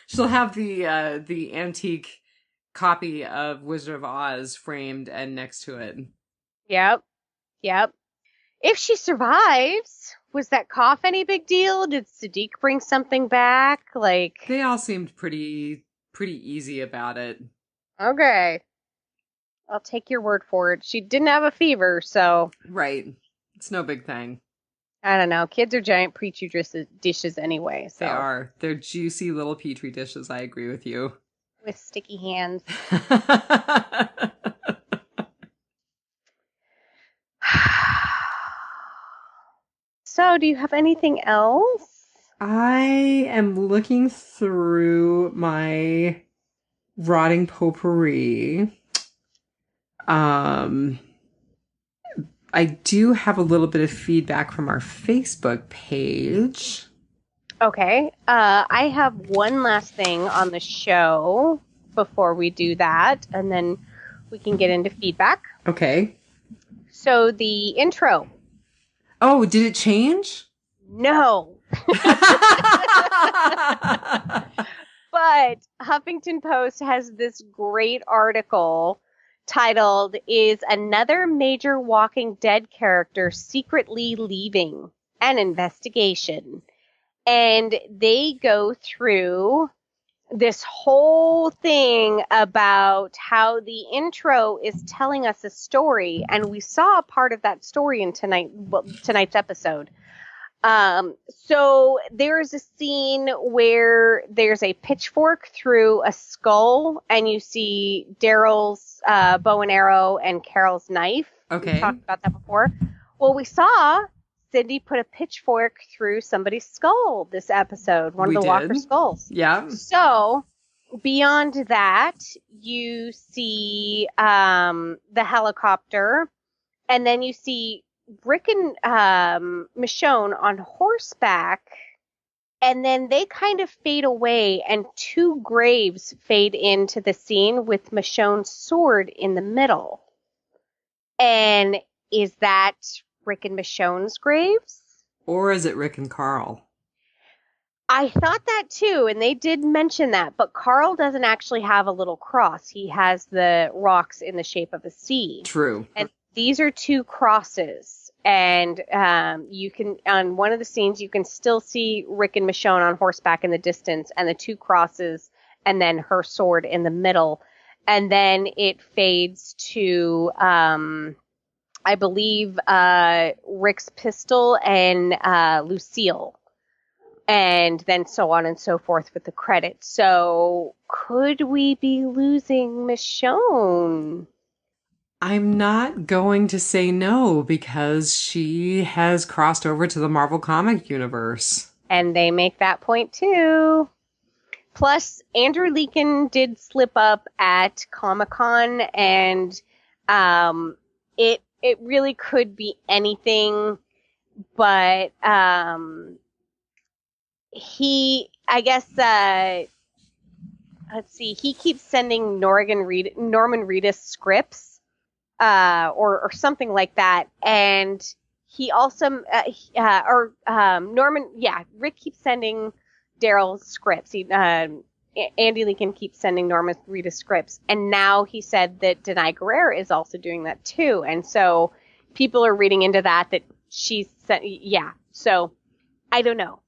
She'll have the antique copy of Wizard of Oz framed and next to it. Yep. Yep. If she survives, was that cough any big deal? Did Sadiq bring something back? Like, They all seemed pretty easy about it. okay. I'll take your word for it. She didn't have a fever, so Right. It's no big thing. I don't know. Kids are giant petri dishes anyway. So. They are. They're juicy little petri dishes. I agree with you. With sticky hands. So, do you have anything else? I am looking through my rotting potpourri. I do have a little bit of feedback from our Facebook page. Okay. I have one last thing on the show before we do that, and then we can get into feedback. Okay. So, the intro. Oh, did it change? No. But Huffington Post has this great article titled, "Is Another Major Walking Dead Character Secretly Leaving? An Investigation." And they go through this whole thing about how the intro is telling us a story, and we saw a part of that story in tonight's episode. So there's a scene where there's a pitchfork through a skull, and you see Daryl's bow and arrow and Carol's knife. Okay. We talked about that before. Well, we saw Cindy put a pitchfork through somebody's skull this episode, one of the Walker skulls. Yeah. So beyond that, you see the helicopter, and then you see Rick and Michonne on horseback, and then they kind of fade away, and two graves fade into the scene with Michonne's sword in the middle. And is that Rick and Michonne's graves? Or is it Rick and Carl? I thought that too, and they did mention that, but Carl doesn't actually have a little cross. He has the rocks in the shape of a C. True. And these are two crosses. And you can, on one of the scenes, you can still see Rick and Michonne on horseback in the distance, and the two crosses, and then her sword in the middle. And then it fades to, I believe, Rick's pistol and Lucille. And then so on and so forth with the credits. So could we be losing Michonne? I'm not going to say no because she has crossed over to the Marvel comic universe. And they make that point too. Plus, Andrew Lincoln did slip up at Comic-Con, and it really could be anything, but he, I guess, let's see, he keeps sending Norman Reedus scripts, or something like that, and he also, Norman, Rick keeps sending Daryl scripts. Andy Lincoln keeps sending Norma Rita scripts. And now he said that Denai Guerrero is also doing that too. And so people are reading into that she's sent, So I don't know.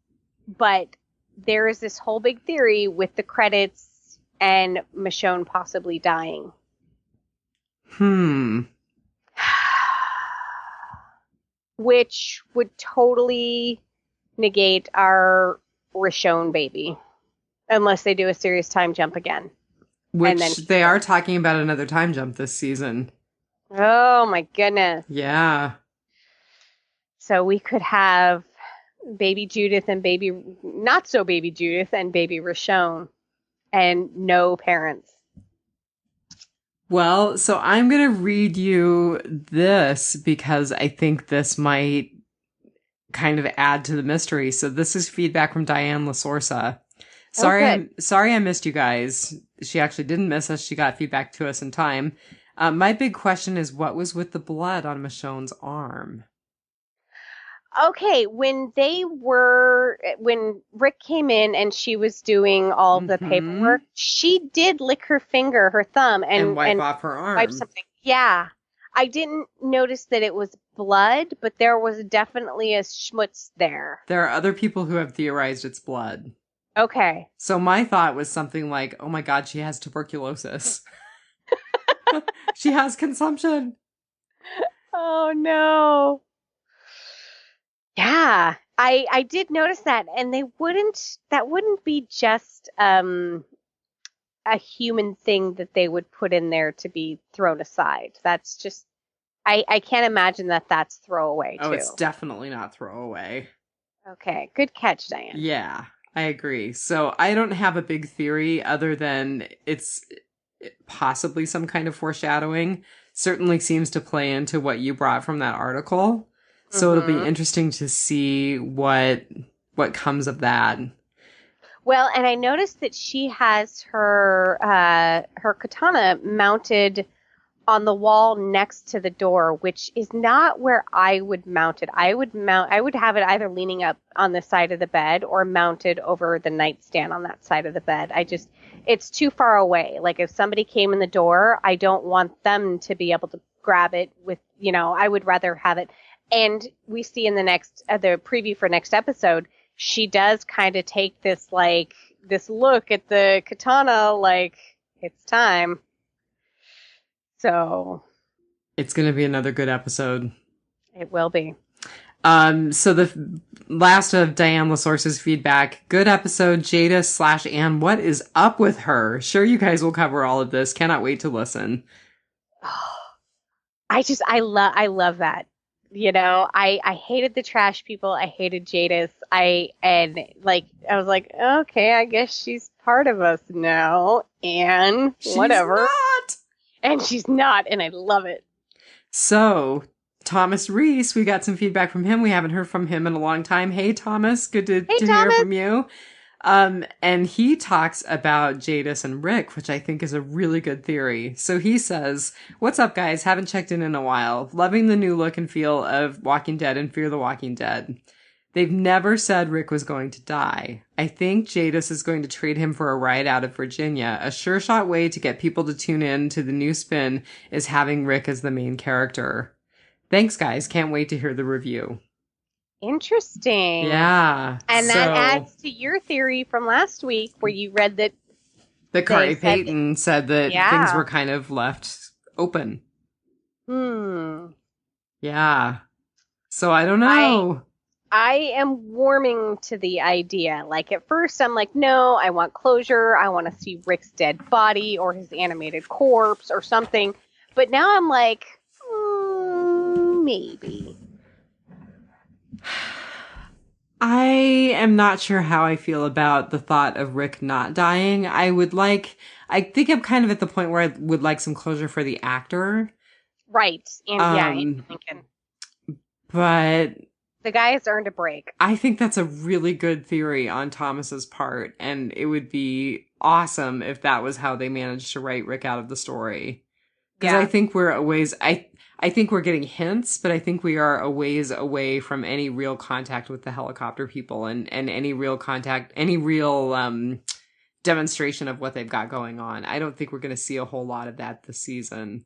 But there is this whole big theory with the credits and Michonne possibly dying. Which would totally negate our Michonne baby. Unless they do a serious time jump again. Which they are talking about another time jump this season. Oh my goodness. Yeah. So we could have baby Judith and not so baby Judith and baby Michonne. And no parents. Well, so I'm going to read you this because I think this might kind of add to the mystery. So this is feedback from Dianne LaSorsa. Sorry I missed you guys. She actually didn't miss us. She got feedback to us in time. My big question is, what was with the blood on Michonne's arm? Okay, when Rick came in and she was doing all the paperwork, she did lick her finger, her thumb, and wipe off her arm. Wipe something. Yeah. I didn't notice that it was blood, but there was definitely a schmutz there. There are other people who have theorized it's blood. Okay. So my thought was something like, oh my God, she has tuberculosis. She has consumption. Oh no. Yeah, I did notice that, and that wouldn't be just a human thing that they would put in there to be thrown aside. That's just, I can't imagine that's throwaway too. Oh, it's definitely not throwaway. Okay, good catch, Diane. Yeah, I agree. So I don't have a big theory other than it's possibly some kind of foreshadowing. Certainly seems to play into what you brought from that article. So it'll be interesting to see what comes of that. Well, and I noticed that she has her katana mounted on the wall next to the door, which is not where I would mount it. I would have it either leaning up on the side of the bed or mounted over the nightstand on that side of the bed. It's too far away. Like if somebody came in the door, I don't want them to be able to grab it with, I would rather have it. And we see in the preview for next episode, she does kind of take this look at the katana, like it's time. So it's going to be another good episode. It will be. So the last of Dianne LaSorsa's feedback, good episode, Jada/Anne, what is up with her? Sure, you guys will cover all of this. Cannot wait to listen. I love that. I hated the trash people. I hated Jadis. I was like, okay, I guess she's part of us now. And whatever. She's not. And she's not. And I love it. So Thomas Reese, we got some feedback from him. We haven't heard from him in a long time. Hey, Thomas. Good to hear from you. And he talks about Jadis and Rick, which I think is a really good theory. So he says, what's up, guys? Haven't checked in a while. Loving the new look and feel of Walking Dead and Fear the Walking Dead. They've never said Rick was going to die. I think Jadis is going to trade him for a ride out of Virginia. A sure shot way to get people to tune in to the new spin is having Rick as the main character. Thanks, guys. Can't wait to hear the review. Interesting. Yeah. And that adds to your theory from last week where you read that Kari Payton said that things were kind of left open. Yeah. So I don't know. I am warming to the idea. Like at first I'm like, no, I want closure. I want to see Rick's dead body or his animated corpse or something. But now I'm like, maybe. I am not sure how I feel about the thought of Rick not dying. I think I'm kind of at the point where I would like some closure for the actor. Right. And Andy Lincoln. But the guy has earned a break. I think that's a really good theory on Thomas's part, and it would be awesome if that was how they managed to write Rick out of the story. Because I think we're a ways. I I think we're getting hints, but I think we are a ways away from any real contact with the helicopter people and any real contact, any real demonstration of what they've got going on. I don't think we're going to see a whole lot of that this season.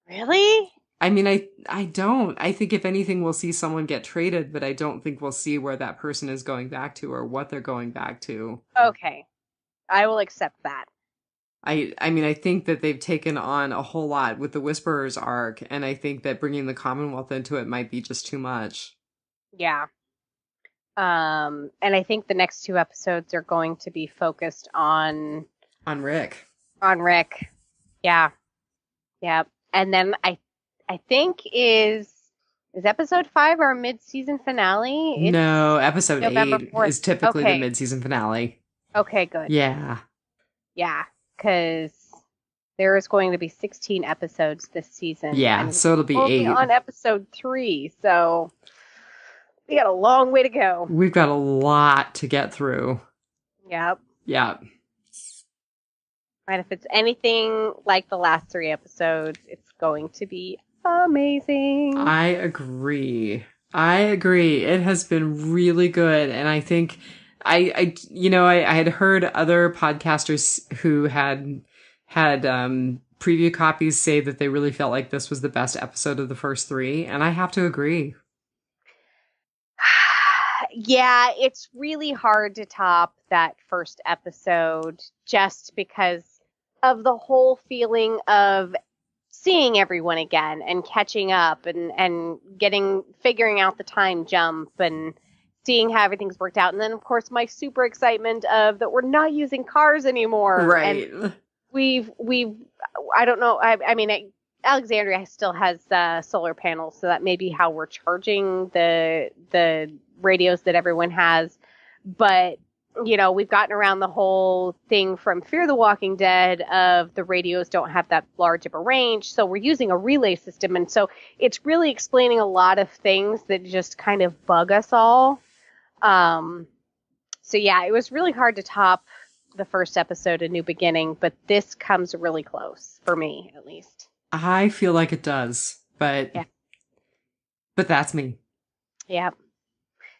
Really? I mean, I don't. I think if anything, we'll see someone get traded, but I don't think we'll see where that person is going back to or what they're going back to. Okay. I will accept that. I mean, I think that they've taken on a whole lot with the Whisperers arc, and I think that bringing the Commonwealth into it might be just too much. Yeah. And I think the next 2 episodes are going to be focused on Rick. On Rick. Yeah. Yeah. And then I think is episode 5 our mid-season finale? No, episode November 8 4th. is typically Okay. the mid-season finale. Okay, good. Yeah. Yeah, because there is going to be 16 episodes this season. Yeah, and so it'll be we'll 8. on episode 3, so we got a long way to go. We've got a lot to get through. Yep. Yeah. And if it's anything like the last 3 episodes, it's going to be amazing. I agree. It has been really good, and I think I had heard other podcasters who had preview copies say that they really felt like this was the best episode of the first 3, and I have to agree. Yeah, it's really hard to top that first episode just because of the whole feeling of seeing everyone again and catching up and figuring out the time jump and seeing how everything's worked out. And then, of course, my super excitement of that we're not using cars anymore. Right. And we've I don't know. I mean, Alexandria still has solar panels, so that may be how we're charging the radios that everyone has. But, you know, we've gotten around the whole thing from Fear the Walking Dead of the radios don't have that large of a range. So we're using a relay system. And so it's really explaining a lot of things that just kind of bug us all. So yeah, it was really hard to top the first episode, A New Beginning, but this comes really close for me, at least. I feel like it does, but that's me. Yeah.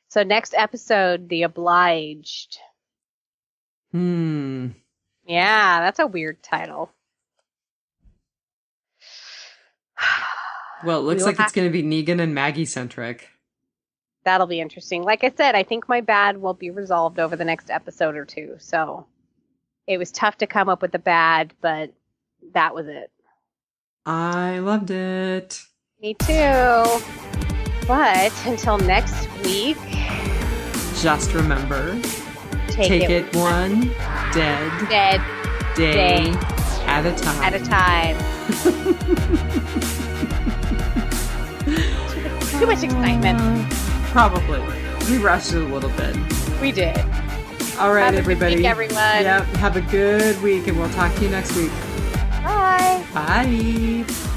So next episode, The Obliged. Yeah, that's a weird title. Well, it looks like it's going to be Negan and Maggie centric. That'll be interesting. Like I said, I think my bad will be resolved over the next episode or 2. So it was tough to come up with a bad, but that was it. I loved it. Me too. But until next week, just remember, take it one dead day at a time. At a time. Too much excitement. Probably. We rushed it a little bit. We did. All right, have everybody. A good week, everyone. Yep. Have a good week, and we'll talk to you next week. Bye. Bye.